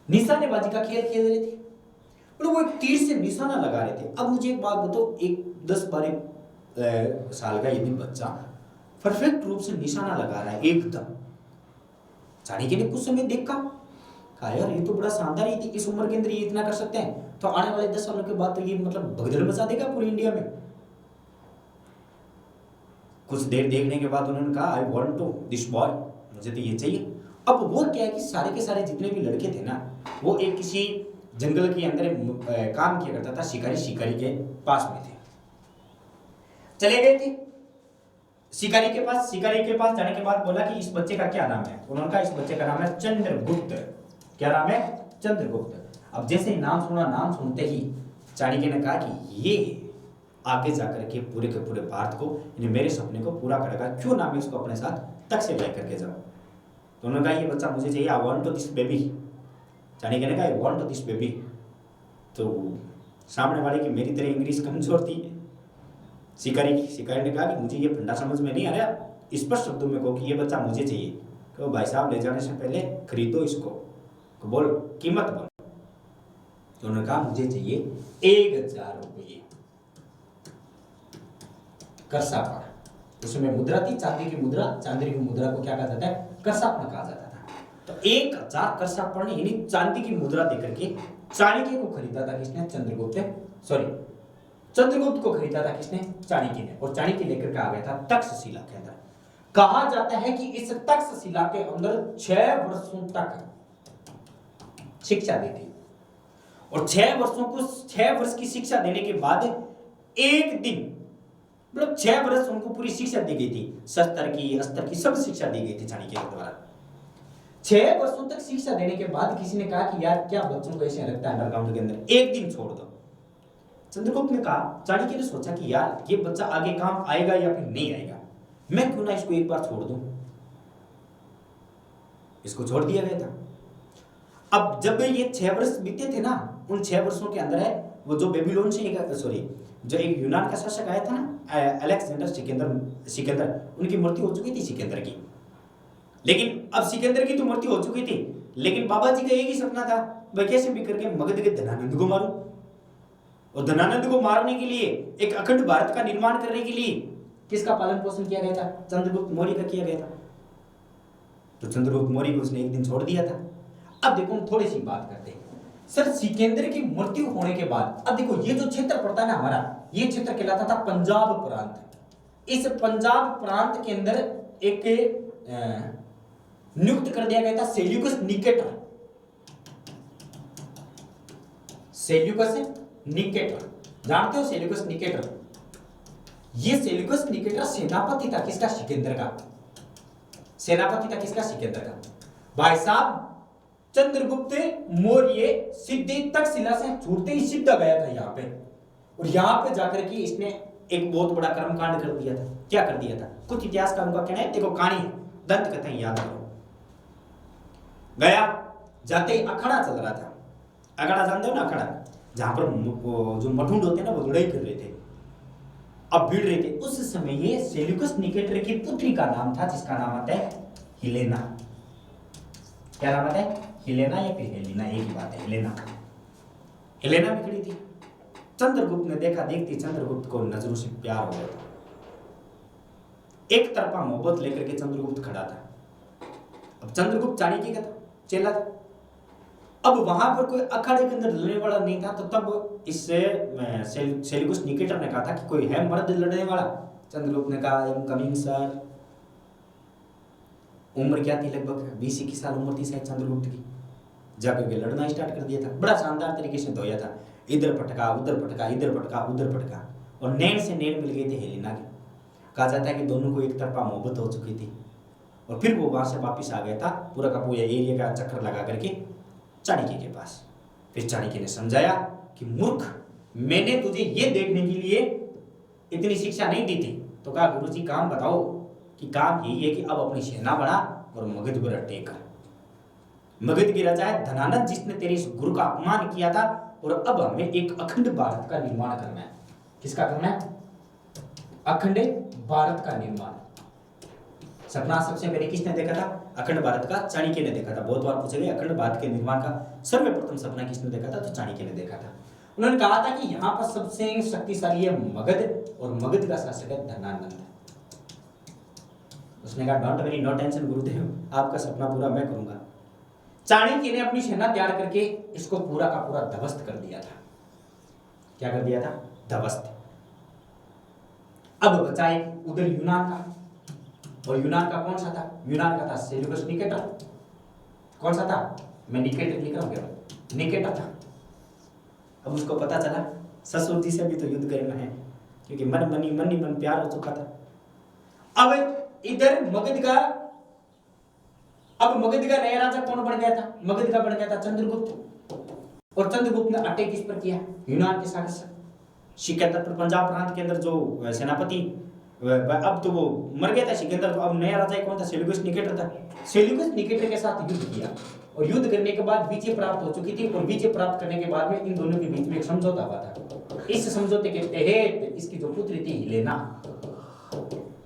निशानेबाजी का खेल खेल रहे थे, और वो एक तीर से निशाना लगा रहे थे। अब मुझे एक बात बताओ, एक 10-12 साल का यदि बच्चा परफेक्ट रूप से निशाना लगा रहा है एकदम, चाणक्य ने कुछ समय देखा, कहा यार ये तो बड़ा शानदार, ये इस उम्र के अंदर ये इतना कर सकते हैं, तो आने वाले 10 सालों के बाद तो ये मतलब भगदड़ मचा देगा पूरी इंडिया में। कुछ देर देखने के बाद उन्होंने कहा I want to this boy, मुझे तो ये चाहिए। अब वो क्या है कि सारे के सारे जितने भी लड़के थे ना, वो एक किसी जंगल के अंदर काम किया करता था, शिकारी के पास में थे। चले गए थे शिकारी के पास जाने के बाद बोला कि इस बच्चे का क्या नाम है? उन्होंने कहा इस बच्चे का नाम है चंद्रगुप्त। क्या नाम है? चंद्रगुप्त। अब जैसे ही नाम सुना, नाम सुनते ही चाणक्य ने कहा कि ये आगे जाकर के पूरे भारत को, मेरे सपने को पूरा करेगा, क्यों ना मैं इसको अपने साथ तक से लेकर के जाऊं। तो उन्होंने कहा ये बच्चा मुझे चाहिए, I want to this baby. Chanakya ने कहा वांट दिस बेबी, तो सामने वाले की मेरी तरह इंग्लिश कमजोर थी शिकारी ने कहा कि मुझे ये फंडा समझ में नहीं आ रहा, स्पष्ट शब्दों में कहो कि ये बच्चा मुझे चाहिए। कहो भाई साहब ले जाने से पहले खरीदो इसको, बोल कीमत बोल। तो उन्होंने कहा मुझे चाहिए 1000 रुपये करसापण। उसमें मुद्रा थी चांदी की मुद्रा, चांदी की मुद्रा को क्या कहा जाता है, करसापण कहा जाता था। तो 1000 करसापण यानी चांदी की मुद्रा देकर के चाणक्य को खरीदा था किसने, चंद्रगुप्त को खरीदा था किसने, चाणक्य ने। और चाणक्य लेकर के आ गया था तक्षशिला के अंदर। कहा जाता है कि इस तक्षशिला के अंदर 6 वर्षों तक शिक्षा दी थी, और 6 वर्ष की शिक्षा देने के बाद एक दिन, मतलब 6 वर्ष उनको पूरी शिक्षा दी गई थी, शस्त्र की अस्त्र की सब शिक्षा दी गई थी चाणक्य के द्वारा। 6 वर्षों तक शिक्षा देने के बाद किसी ने कहा कि यार क्या बच्चों को ऐसे रखता है अंडरग्राउंड के अंदर, एक दिन छोड़ दो। चंद्रगुप्त ने कहा, चाणक्य ने सोचा कि यार ये बच्चा आगे काम आएगा या फिर नहीं आएगा, मैं क्यों ना इसको एक बार छोड़ दूं। इसको छोड़ दिया गया था। अब जब ये 6 वर्ष बीते थे ना, उन 6 वर्षों के अंदर है वो जो बेबीलोन से जो एक यूनान का शासक आया था ना, अलेक्जेंडर सिकंदर, उनकी मृत्यु हो चुकी थी सिकंदर की। लेकिन अब सिकंदर की तो मृत्यु हो चुकी थी, लेकिन बाबा जी का एक ही सपना था, भाई कैसे भी करके मगध के धनानंद को मारूं। और धनानंद को मारने के लिए, एक अखंड भारत का निर्माण करने के लिए किसका पालन पोषण किया गया था, चंद्रगुप्त मौर्य का किया गया था। तो चंद्रगुप्त मौर्य को उसने एक दिन छोड़ दिया था। अब देखो हम थोड़ी सी बात करते हैं सर, सिकंदर की मृत्यु होने के बाद, अब देखो ये जो क्षेत्र पड़ता है ना हमारा, ये क्षेत्र कहलाता था पंजाब प्रांत। इस पंजाब प्रांत के अंदर एक नियुक्त कर दिया गया था सेल्यूकस निकेटर। जानते हो सेल्यूकस निकेटर? ये सेल्यूकस निकेटर सेनापति था किसका, सिकंदर का। सेनापति था किसका, सिकंदर का। भाई साहब चंद्रगुप्त मौर्य सीधे तक्षशिला से छूटते ही सीधा गया था यहाँ पे, और यहाँ पे जाकर के इसने एक बहुत बड़ा कर्मकांड कर दिया था। क्या कर दिया था, कुछ इतिहासकारों का कहना है, देखो कहानी दंत कथाएं याद करो। गया, जाते ही अखाड़ा चल रहा था। अखाड़ा जानते हो ना, अखाड़ा जहां पर जो मठुंड होते हैं ना, वो लड़ाई कर रहे थे, अब भिड़ रहे थे। उस समय ये सेल्यूकस निकेटर की पुत्री का नाम था, जिसका नाम आता है हिलेना। क्या नाम आता है, हिलेना या फिर हेलिना, एक ही बात है, हिलेना भी खड़ी थी। चंद्रगुप्त ने देखा, देखती चंद्रगुप्त को नजरों से प्यार हो गया था। एक तरफा मोहब्बत लेकर के चंद्रगुप्त खड़ा था। अब चंद्रगुप्त चाणक्य का चेला था। अब वहां पर कोई अखाड़े के अंदर लड़ने वाला नहीं था, तो तब इससे सेल्यूकस निकेटर ने कहा था कि कोई है मर्द लड़ने वाला। चंद्रगुप्त ने कहा आई एम कमिंग सर। उम्र क्या थी, लगभग 20-21 साल उम्र थी शायद चंद्रगुप्त की। जाकर के लड़ना स्टार्ट कर दिया था, बड़ा शानदार तरीके से धोया था। इधर पटका उधर पटका, इधर पटका उधर पटका, और नैन से नैन मिल गए थे हेलिना के। कहा जाता है कि दोनों को एक तरफा मोहब्बत हो चुकी थी, और फिर वो वहां से वापिस आ गया था, पूरा का पूरा एरिया का चक्कर लगा करके चाणक्य के पास। फिर चाणक्य ने समझाया कि मूर्ख, मैंने तुझे ये देखने के लिए इतनी शिक्षा नहीं दी थी। तो कहा गुरुजी काम बताओ, कि काम यही है कि अब अपनी सेना बढ़ा और मगध पर अटैक कर। मगध की राजा है धनानंद, जिसने तेरे इस गुरु का अपमान किया था, और अब हमें एक अखंड भारत का निर्माण करना है। किसका करना है, अखंड भारत का निर्माण। सपना सबसे पहले किसने देखा था, अखंड भारत का चाणक्य ने देखा था। बहुत बार पूछे गए अखंड भारत के निर्माण का सर्वप्रथम सपना किसने देखा था, तो चाणक्य ने देखा था। उन्होंने कहा था कि यहाँ पर सबसे शक्तिशाली है मगध, और मगध का शासक है धनानंद। उसने कहा डोंट वरी, नो टेंशन गुरुदेव, आपका सपना पूरा मैं करूंगा। चाणक्य ने अपनी सेना तैयार करके इसको पूरा का पूरा ध्वस्त कर दिया था। क्या कर दिया था, ध्वस्त। अब बचा एक उधर यूनान का, और यूनान का कौन सा था, यूनान का था सेल्यूकस निकेटर। कौन सा था, मैं निकेटर लिख रहा हूं, क्या निकेटर था। अब उसको पता चला ससुर जी से भी तो युद्ध करना है, क्योंकि मन प्यार हो चुका था। अब इधर मगध का नया राजा कौन बन गया था, मगध का बन गया था चंद्रगुप्त। और चंद्रगुप्त ने अटैक किस पर किया, यूनान के शासक सिकंदर पर। पंजाब प्रांत के अंदर जो सेनापति अब तो वो मर गया था सिकंदर, तो अब नया राजा कौन था? सेल्यूकस निकेटर था। सेल्यूकस निकेटर के साथ युद्ध किया और युद्ध करने के बाद विजय प्राप्त हो चुकी थी, और विजय प्राप्त करने के बाद में इन दोनों के बीच में एक समझौता हुआ था। इस समझौते के तहत इसकी जो पुत्री थी हिलेना,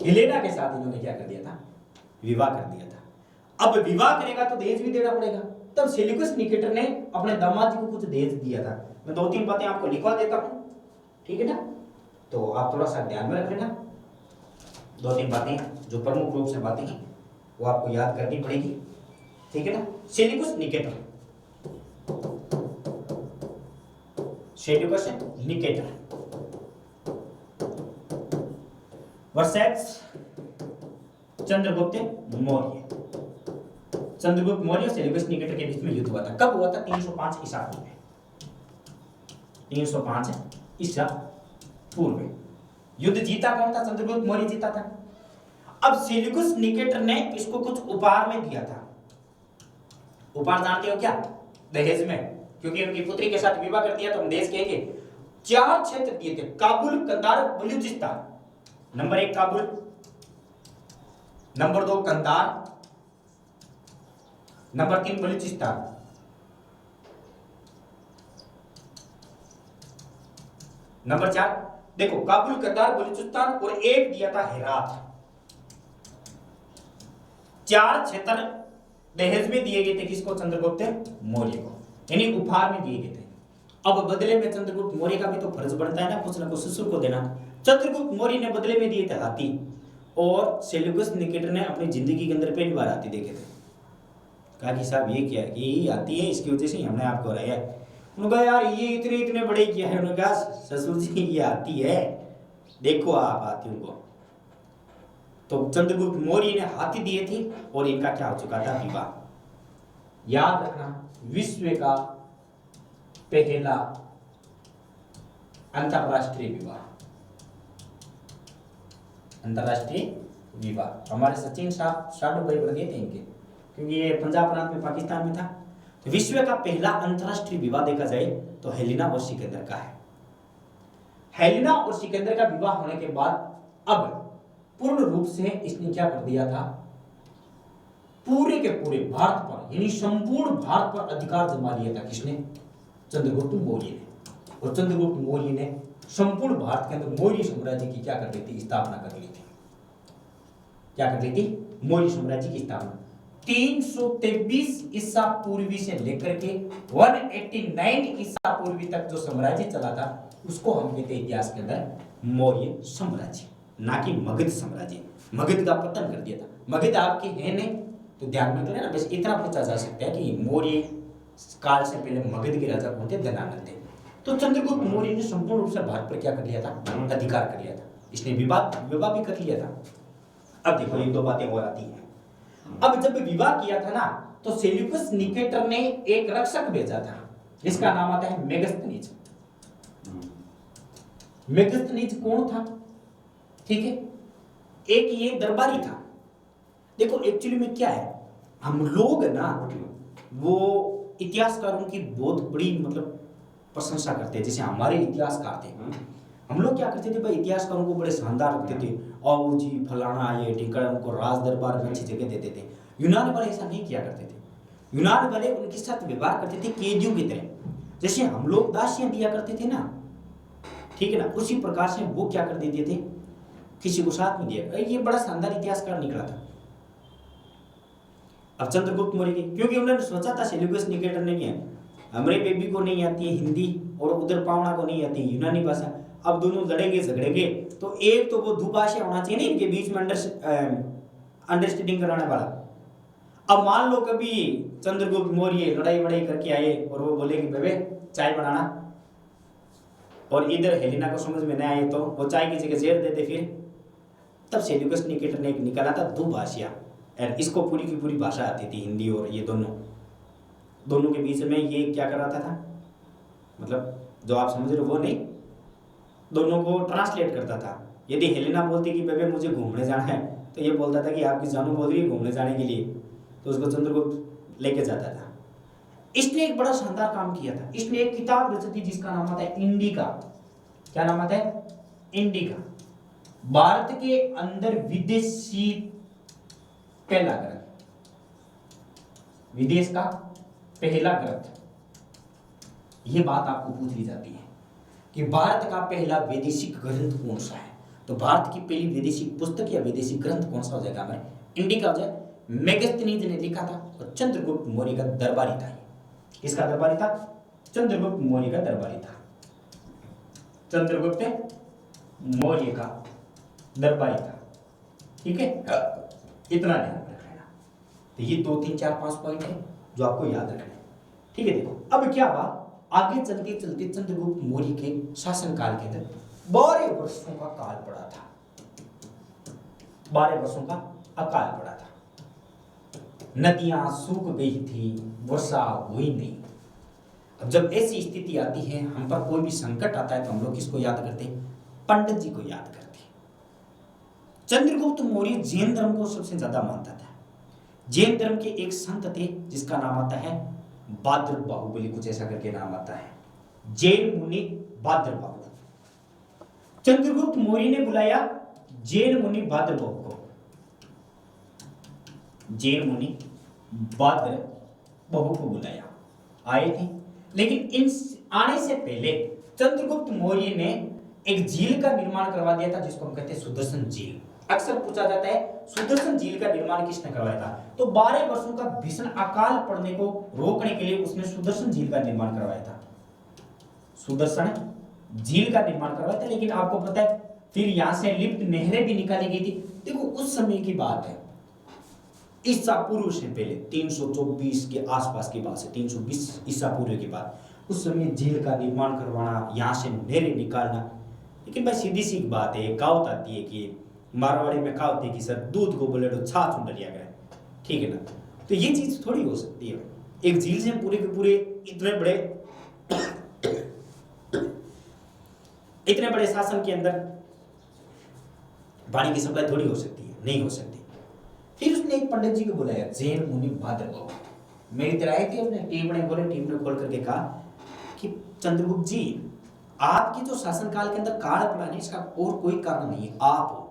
हिलेना के साथ इन्होंने क्या कर दिया था? विवाह कर दिया था। अब विवाह करेगा तो दहेज भी देना पड़ेगा। तब सेल्यूकस निकेटर ने अपने दामाद जी को कुछ दहेज दिया था। मैं 2-3 बातें आपको लिखवा देता हूं, ठीक है ना? तो आप थोड़ा सा ध्यान में रख लेना। 2-3 बातें जो प्रमुख रूप से बातें हैं वो आपको याद करनी पड़ेगी, ठीक है ना? Seleucus Nicator, Seleucus Nicator versus Chandragupta Maurya. Chandragupta Maurya और सेल्यूकस निकेटर के बीच में युद्ध हुआ था। कब हुआ था? 305 ईसा पूर्व में। 305 ईसा पूर्व में युद्ध जीता कौन था? चंद्रगुप्त मौर्य जीता था। अब सेल्यूकस निकेटर ने इसको कुछ उपहार में दिया था। उपहार जानते हो क्या? दहेज में, क्योंकि उनकी पुत्री के साथ विवाह कर दिया तो हम दहेज कहेंगे। 4 क्षेत्र दिए थे, Kabul, Kandahar, Balochistan. Number 1 Kabul, number 2 Kandahar, number 3 Balochistan, number 4 देखो काबुल, कंधार, बलूचिस्तान, और एक दिया था हेरात। 4 क्षेत्र दहेज में दिए गए थे। किसको? चंद्रगुप्त मौर्य को, यानी उपहार में दिए गए थे। अब बदले में चंद्रगुप्त मौर्य का भी तो फर्ज बनता है ना कुछ ससुर को देना। चंद्रगुप्त मौर्य ने बदले में दिए थे हाथी, और सेल्यूकस निकेटर ने अपनी जिंदगी के अंदर पहली बार हाथी देखे थे। कहा कि साहब ये क्या है? ये हाथी है, इसकी वजह से हमने आपको हराया। उन्होंने कहा यार ये इतने बड़े क्या है? उन्होंने कहा ससुर जी ये हाथी है, देखो आप हाथी उनको। तो चंद्रगुप्त मौर्य ने हाथी दिए थे और इनका क्या हो चुका था? विवाह। याद रखना, विश्व का पहला अंतरराष्ट्रीय विवाह, अंतरराष्ट्रीय विवाह। हमारे सचिन साहब साधु भाई बढ़ गए थे इनके, क्योंकि ये पंजाब प्रांत में पाकिस्तान में था। तो विश्व का पहला अंतरराष्ट्रीय विवाह देखा जाए तो हेलेना और सिकंदर का है। हेलेना और सिकंदर का विवाह होने के बाद अब पूर्ण रूप से इसने क्या कर दिया था? पूरे के पूरे भारत पर, यानी संपूर्ण भारत पर अधिकार जमा लिया था। किसने? चंद्रगुप्त मौर्य ने। और चंद्रगुप्त मौर्य ने संपूर्ण भारत के अंदर मौर्य साम्राज्य की क्या कर ली थी? स्थापना कर ली थी। क्या कर ली थी? मौर्य साम्राज्य की स्थापना। 323 ईसा पूर्वी से लेकर के 189 ईसा पूर्वी तक जो साम्राज्य चला था उसको हम कहते हैं इतिहास के अंदर मौर्य साम्राज्य, ना कि मगध साम्राज्य। मगध का पतन कर दिया था। मगध आपके है नहीं तो ध्यान में रखना, बस इतना पूछा जा सकता है कि मौर्य काल से पहले मगध के राजा कौन थे? धनानंद थे। तो चंद्रगुप्त मौर्य ने संपूर्ण रूप से भारत पर क्या कर लिया था? अधिकार कर लिया था। इसने विवाह भी कर लिया था। अब देखो ये 2 बातें और आती हैं। अब जब विवाह किया था ना तो सेल्यूकस निकेटर ने एक रक्षक भेजा था जिसका नाम आता है मेगस्थनीज। मेगस्थनीज कौन था? ठीक है, एक ये दरबारी था। देखो एक्चुअली में क्या है, हम लोग ना वो इतिहासकारों की बहुत बड़ी मतलब प्रशंसा करते हैं। जैसे हमारे इतिहासकार थे, हम लोग क्या करते थे भाई, इतिहासकारों को बड़े शानदार रखते थे। आओ जी फलाना ये ढिंकड़, उनको राज दरबार में अच्छी जगह देते थे। यूनान वाले ऐसा नहीं किया करते थे। यूनान वाले उनके साथ व्यवहार करते थे कैदियों की तरह। जैसे हम लोग दासियां दिया करते थे ना, ठीक है ना, उसी प्रकार से वो क्या कर देते थे, किसी को साथ में दिया। ये बड़ा शानदार इतिहासकार निकला था। अब चंद्रगुप्त मौर्य की, क्योंकि उन्होंने सोचा था सेल्यूकस निकेटर नहीं है, हमारे बेबी को नहीं आती है हिंदी और उधर पावना को नहीं आती यूनानी भाषा। अब दोनों लड़ेंगे झगड़ेंगे तो एक तो वो दुभाषा होना चाहिए ना इनके बीच में, अंडरस्टैंडिंग कराने वाला। अब मान लो कभी चंद्रगुप्त मौर्य लड़ाई वड़ाई करके आए और वो बोले कि बेबे चाय बनाना, और इधर हेलेना को समझ में नहीं आए तो वो चाय की जगह जहर दे दे फिर। तब सेल्यूकस निकेटर ने एक निकाला था दुभाषिया, और इसको पूरी की पूरी भाषा आती थी हिंदी, और ये दोनों के बीच में ये क्या कर रहा था, मतलब जो आप समझ रहे हो वो नहीं, दोनों को ट्रांसलेट करता था। यदि हेलेना बोलती कि बेबे मुझे घूमने जाना है तो ये बोलता था कि आपकी जानू बोल रही है घूमने जाने के लिए, तो उसको चंद्रगुप्त लेके जाता था। इसने एक बड़ा शानदार काम किया था। इसने एक किताब रची थी जिसका नाम आता है इंडिका। क्या नाम आता है? इंडिका। भारत के अंदर विदेशी पहला ग्रंथ, विदेश का पहला ग्रंथ, यह बात आपको पूछ ली जाती है कि भारत का पहला वैदेशिक ग्रंथ कौन सा है। तो भारत की पहली वैदेशिक पुस्तक या वैदेशिक ग्रंथ कौन सा हो जाएगा हमारे, इंडिका हो जाए। मेगस्थनीज ने लिखा था और चंद्रगुप्त मौर्य का दरबारी था। किसका दरबारी था? चंद्रगुप्त मौर्य का दरबारी था। चंद्रगुप्त मौर्य का दरबारी था। ठीक है, इतना ध्यान रखना। तो ये 2 3 4 5 पॉइंट है जो आपको याद रखना है। ठीक है, देखो अब क्या हुआ, आगे चलते चलते चंद्रगुप्त मौर्य के शासनकाल के अंदर 12 वर्षों का काल पड़ा था। 12 वर्षों का अकाल पड़ा था। नदियां सूख गई थी, वर्षा हुई नहीं। अब जब ऐसी स्थिति आती है, हम पर कोई भी संकट आता है, तो हम लोग किसको याद करते हैं? पंडित जी को याद करते हैं। चंद्रगुप्त मौर्य जैन धर्म को सबसे ज्यादा मानता था। जैन धर्म के एक संत थे जिसका नाम आता है भाद्र बाहुबली, कुछ ऐसा करके नाम आता है, जैन मुनि भाद्र बाहु। चंद्रगुप्त मौर्य ने बुलाया जैन मुनि भाद्र बाहु को, जैन मुनि भाद्र बाहु को बुलाया, आए थे। लेकिन इन आने से पहले चंद्रगुप्त मौर्य ने एक झील का निर्माण करवा दिया था जिसको हम कहते हैं सुदर्शन झील। अक्सर पूछा जाता है सुदर्शन झील का निर्माण किसने करवाया था? तो 12 वर्षों का भीषण अकाल पड़ने को रोकने के लिए उसने सुदर्शन झील का निर्माण करवाया था। सुदर्शन झील का निर्माण करवाया था। लेकिन आपको पता है फिर यहां से लिप्त नहरें भी निकाली गई थी। देखो उस समय की बात है, ईसा पूर्व से पहले 324 के आसपास की बात है, 320 ईसा पूर्व की बात। उस समय झील का निर्माण करवाना, यहां से नहरें निकालना। लेकिन भाई सीधी सी बात है, कहावत आती है कि मारवाड़ी में कहावत है कि सर दूध को बोले तो छाछ उंडलिया गया, ठीक है ना। तो ये चीज थोड़ी हो सकती है। एक झील से पूरे के पूरे इतने बड़े शासन के अंदर पानी की सप्लाई थोड़ी हो सकती है, नहीं हो सकती। फिर उसने एक पंडित जी को बुलाया, जैन मुनि भाद्र बाहु। मेरी तरह आई थी, उसने टीम ने खोल करके कहा कि चंद्रगुप्त जी, आपकी जो शासनकाल के अंदर काल पड़ा नहीं, इसका और कोई कारण नहीं है, आप हो।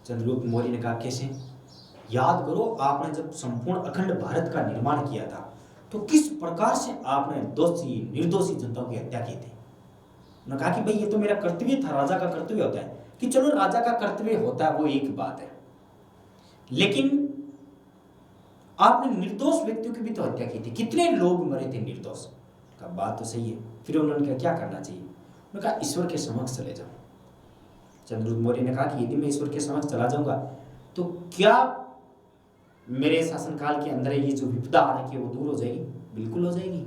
चंद्रगुप्त मौर्य ने कहा कैसे? याद करो, आपने जब संपूर्ण अखंड भारत का निर्माण किया था तो किस प्रकार से आपने दोषी निर्दोषी जनताओं की हत्या की थी। उन्होंने कहा कि भाई ये तो मेरा कर्तव्य था, राजा का कर्तव्य होता है। कि चलो राजा का कर्तव्य होता है वो एक बात है, लेकिन आपने निर्दोष व्यक्तियों की भी तो हत्या की थी। कितने लोग मरे थे निर्दोष? का बात तो सही है। फिर उन्होंने कहा क्या करना चाहिए? उन्होंने कहा ईश्वर के समक्ष चले जाओ। चंद्रगुप्त मौर्य ने कहा कि यदि मैं ईश्वर के समक्ष चला जाऊंगा तो क्या मेरे शासनकाल के अंदर ये जो विपदा आ रही है वो दूर हो जाएगी? बिल्कुल हो जाएगी।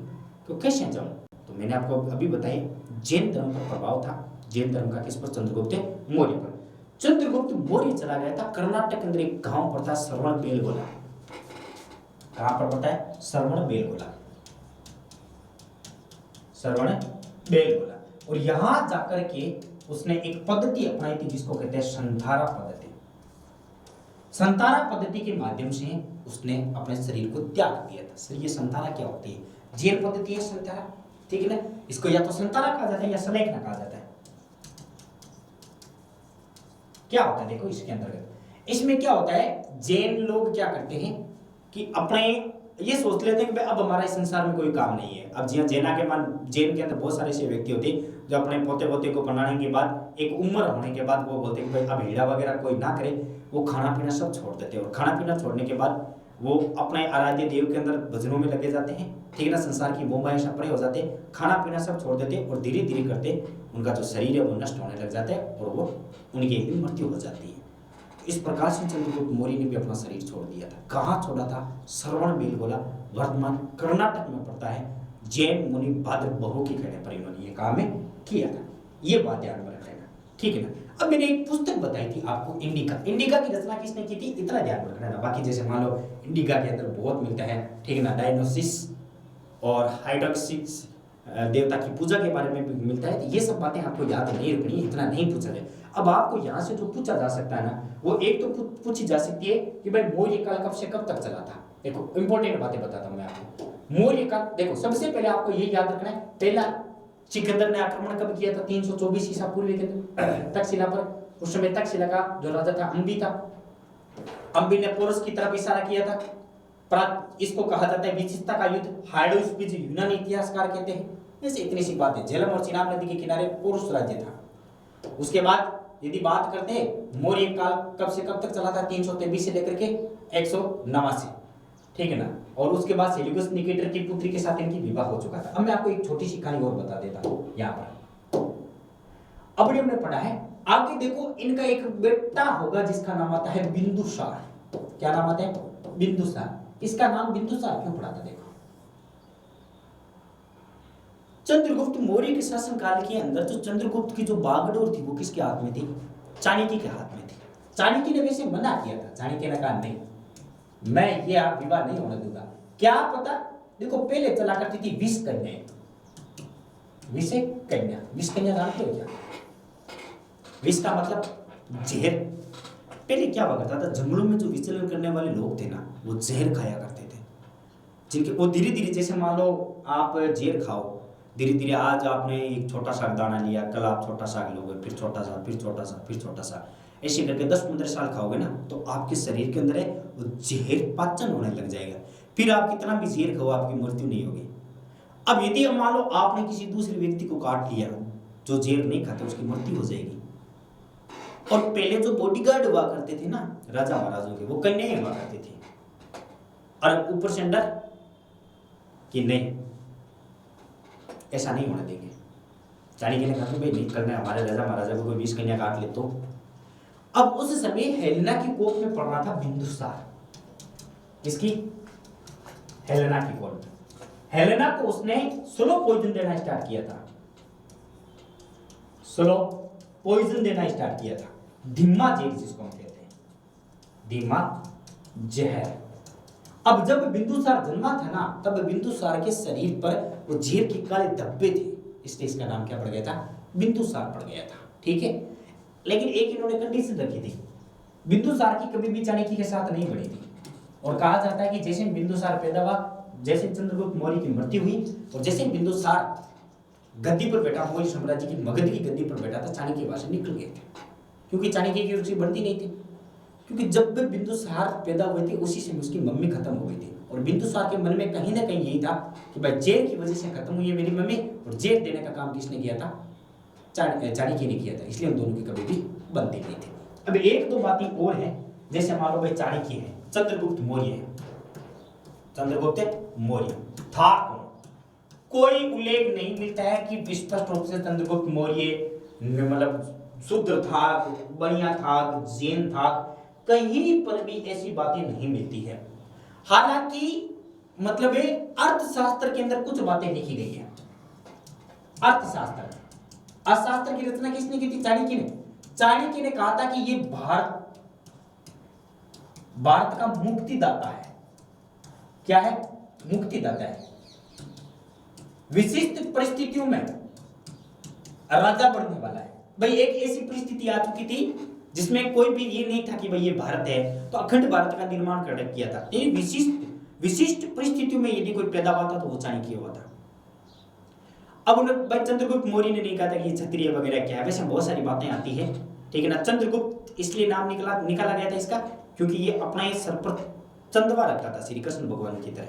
तो कैसे जाऊं? तो मैंने आपको अभी बताया जैन धर्म का प्रभाव था। जैन धर्म का किस पर? चंद्रगुप्त मौर्य पर। चंद्रगुप्त मौर्य चला गया था कर्नाटक के अंदर एक गांव पड़ता है श्रवणबेलगोला। कहां पर पड़ता है? श्रवणबेलगोला, श्रवणबेलगोला। और यहां जाकर के उसने एक पद्धति अपनाई थी जिसको कहते हैं संतारा पद्धति। संतारा पद्धति के माध्यम से उसने अपने शरीर को त्याग दिया था। सर ये संतारा क्या होती है? जैन पद्धति है संतारा, ठीक है ना। इसको या तो संतारा कहा जाता है या सलेखना कहा जाता है। क्या होता है देखो इसके अंतर्गत, इसमें क्या होता है, जैन लोग क्या करते हैं कि अपने ये सोच लेते हैं कि भाई अब हमारा इस संसार में कोई काम नहीं है। अब जैन के अंदर बहुत सारे ऐसे व्यक्ति होते हैं जो अपने पोते पोते को बनाने के बाद एक उम्र होने के बाद वो बोलते हैं कि भाई अब हीड़ा वगैरह कोई ना करे, वो खाना पीना सब छोड़ देते हैं। और खाना पीना छोड़ने के बाद वो अपने आराध्य देव के अंदर भजनों में लगे जाते हैं, ठीक है ना। संसार की मोह माया परे हो जाते हैं, खाना पीना सब छोड़ देते हैं और धीरे धीरे करते उनका जो शरीर है वो नष्ट होने लग जाता है और वो उनकी एक दिन मृत्यु हो जाती है। इस प्रकार से चंद्रगुप्त मौर्य ने भी अपना शरीर छोड़ दिया था। कहाँ छोड़ा था? श्रवणबेलगोला, वर्तमान कर्नाटक में पड़ता है। जैन मुनि भाद्र बाहु के कहने पर इन्होंने ये काम किया था। ये बात ध्यान में रखना, ठीक है ना। अब मैंने एक पुस्तक बताई थी आपको, इंडिका। इंडिका की रचना किसने की थी? इतना ध्यान में रखना। बाकी जैसे मान लो इंडिका के अंदर बहुत मिलता है, ठीक है ना, डायनोसिस और हाइड्रोक्सिस देवता की पूजा के बारे में भी मिलता है। तो ये सब बातें आपको याद नहीं रखनी, इतना नहीं पूछा जाए। अब आपको यहाँ से जो पूछा जा सकता है ना, वो एक तो पूछी जा सकती है कि भाई मौर्य काल कब से कब तक चला था। देखो इंपॉर्टेंट बातें बताता हूँ मैं आपको। मौर्य काल, देखो सबसे पहले आपको ये याद रखना है, पहला सिकंदर ने आक्रमण कब किया था? 324 ईसा पूर्व के तक्षशिला पर। उस समय तक्षशिला का जो राजा था अंबी था। अंबी ने पोरस की तरफ इशारा किया था। इसको कहा जाता है विचित्रता का युद्ध, हाइडोस्पीज यूनानी इतिहासकार कहते हैं। ऐसे इतनी सी बात है। झेलम और चिनाब नदी के किनारे पोरस राज्य था। उसके बाद यदि बात करते हैं मौर्य काल कब से कब तक चला था, 323 से लेकर के 189, ठीक है ना। और उसके बाद सेल्यूकस निकेटर की पुत्री के साथ इनकी विवाह हो चुका था। अब मैं आपको एक छोटी सी कहानी और बता देता हूँ यहाँ पर। अब हमने पढ़ा है आगे देखो, इनका एक बेटा होगा जिसका नाम आता है बिंदुसार। क्या नाम आता है? बिंदुसार। इसका नाम बिंदुसार क्यों पड़ा था? देखो, चंद्रगुप्त मौर्य के शासनकाल के अंदर जो चंद्रगुप्त की जो बागडोर थी वो किसके हाथ में थी? चाणक्य के हाथ में थी। चाणक्य ने वैसे मना किया था। चाणक्य ने कहा नहीं, मैं ये आप विवाह नहीं होने दूंगा। क्या पता, देखो पहले चला करती थी 20 कन्या। 20 कन्या, 20 कन्या जानते हो क्या? 20 का मतलब जहर। पहले क्या हुआ करता था, जंगलों में जो विचरण करने वाले लोग थे ना, वो जहर खाया करते थे। जिनके वो धीरे धीरे, जैसे मान लो आप जहर खाओ, धीरे धीरे आज आपने एक छोटा सा दाना लिया, कल आप छोटा सा लोगे, फिर छोटा सा, फिर छोटा सा, फिर छोटा सा, ऐसे करके 10-15 साल खाओगे ना, तो आपके शरीर के अंदर है वो जहर पाचन होने लग जाएगा। फिर आप कितना भी जहर खाओ, आपकी मृत्यु नहीं होगी। अब यदि मान लो आपने किसी दूसरे व्यक्ति को काट लिया जो जहर नहीं खाता, उसकी मृत्यु हो जाएगी। और पहले जो बॉडीगार्ड हुआ करते थे ना राजा महाराजों के, वो कन्याएं हुआ करती थी। और ऊपर से डर कि नहीं, ऐसा नहीं होने देंगे। चाणक्य ने कहा भाई नहीं करना है, हमारे राजा महाराजा को कोई 20 कन्या काट ले तो। अब उस समय हेलेना की कोख में पड़ रहा था बिंदुसार। किसकी? हेलेना की कोख। हेलेना को उसने स्लो पॉइजन देना स्टार्ट किया था। स्लो पॉइजन देना स्टार्ट किया था। धीमा जहर जिसको हम कहते हैं, धीमा जहर। अब जब बिंदुसार जन्मा था ना, तब बिंदुसार के शरीर पर वो जहर के काले धब्बे थे, इसलिए इसका नाम क्या पड़ गया था? बिंदुसार पड़ गया था। ठीक है, लेकिन एक इन्होंने कंडीशन रखी थी, बिंदुसार की कभी भी चाणक्य के साथ नहीं बढ़ी थी। और कहा जाता है कि जैसे बिंदुसार पैदा हुआ, जैसे चंद्रगुप्त मौर्य की मृत्यु हुई, और जैसे बिंदुसार गद्दी पर बैठा, मौर्य साम्राज्य की मगध की गद्दी पर बैठा था, चाणक्य वहां से निकल गए थे, क्योंकि चाणक्य की रुचि बढ़ती नहीं थी। क्योंकि जब बिंदुसार पैदा हुए थे उसी से उसकी मम्मी खत्म हो गई थी, और बिंदुसार के मन में कहीं ना कहीं यही था कि भाई जेल की वजह से खत्म हुई है मेरी मम्मी, और जेल देने का काम किसने किया था? चाणक्य ने किया था। इसलिए उन दोनों की कभी भी बनती नहीं थी। अब एक दो बातें और है, जैसे मान लो भाई चाणक्य है, चंद्रगुप्त मौर्य है। चंद्रगुप्त मौर्य था कोई उल्लेख नहीं मिलता है कि स्पष्ट रूप से चंद्रगुप्त मौर्य मतलब शूद्र था, बढ़िया था, जैन था, कहीं पर भी ऐसी बातें नहीं मिलती है। हालांकि मतलब है अर्थशास्त्र के अंदर कुछ बातें लिखी गई है। अर्थशास्त्र की रचना किसने की थी? चाणक्य ने। चाणक्य ने कहा था कि ये भारत का मुक्तिदाता है। क्या है? मुक्तिदाता है। विशिष्ट परिस्थितियों में राजा बनने वाला है। भाई एक ऐसी परिस्थिति आ चुकी थी जिसमें कोई भी ये नहीं था कि भाई ये भारत है तो अखंड भारत का निर्माण कर किया था। ये विशिष्ट परिस्थितियों में यदि कोई पैदा हुआ था तो वो चाणक्य हुआ था। अब भाई चंद्रगुप्त मौर्य ने नहीं कहा था कि क्षत्रिय वगैरह क्या है, वैसे बहुत सारी बातें आती है, ठीक है ना। चंद्रगुप्त इसलिए नाम निकाला गया था इसका क्योंकि ये अपना ये सर पर चंदवा रखता था श्री कृष्ण भगवान की तरह।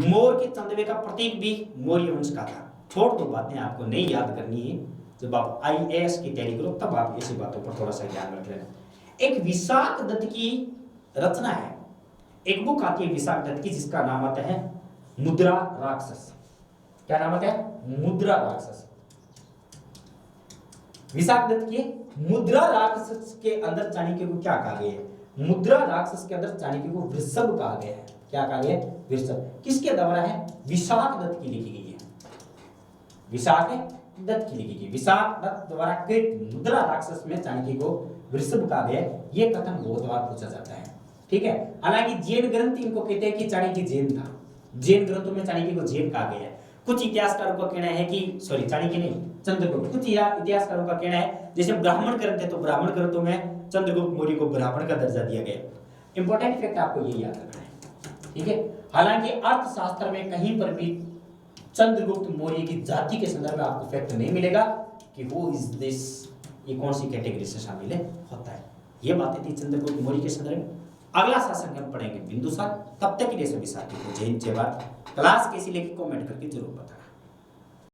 मोर के चंदवे का प्रतीक भी मौर्य वंश का था। छोड़ दो बातें, आपको नहीं याद करनी है, जब आप IAS की तैयारी करो तब आप ऐसी बातों पर थोड़ा सा ध्यान रख लेना। एक विशाख दत्त की रचना है, एक बुक आती है विशाख दत्त की जिसका नाम आता है मुद्रा राक्षस। क्या नाम आता है? मुद्रा राक्षस। विशाख दत्त की मुद्रा राक्षस के अंदर चाणक्य को क्या कहा गया है? मुद्रा राक्षस के अंदर चाणक्य को वृषभ कहा गया है। क्या कहा गया है? वृषभ। किसके द्वारा है? विशाख दत्त की लिखी गई है। विशाख दत्त की लिखी गई। विशाख दत्त द्वारा कृत मुद्रा राक्षस में चाणक्य को वृषभ कहा गया है। ये कथन बहुत बार पूछा जाता है, ठीक है। हालांकि जैन ग्रंथ इनको कहते हैं कि चाणक्य जैन था। जैन ग्रंथों में चाणक्य को जैन कहा गया है। कुछ इतिहासकारों का कहना है कि चाणक्य नहीं, चंद्रगुप्त। कुछ इतिहासकारों का कहना है जैसे ब्राह्मण ग्रंथ है तो ब्राह्मण ग्रंथों में चंद्रगुप्त मौर्य को ब्राह्मण का दर्जा दिया गया। इंपॉर्टेंट फैक्ट आपको ये याद रखना है, ठीक है। हालांकि अर्थशास्त्र में कहीं पर भी चंद्रगुप्त मौर्य की जाति के संदर्भ में आपको फैक्ट नहीं मिलेगा कि हु इज दिस ये कौन सी कैटेगरी से शामिल है होता है। ये बातें थी चंद्रगुप्त मौर्य के संदर्भ में। अगला शासक हम पढ़ेंगे बिंदुसार। तब तक के लिए सभी साथियों को जय हिंद जय भारत। क्लास कैसी लगी कमेंट करके जरूर बताएं।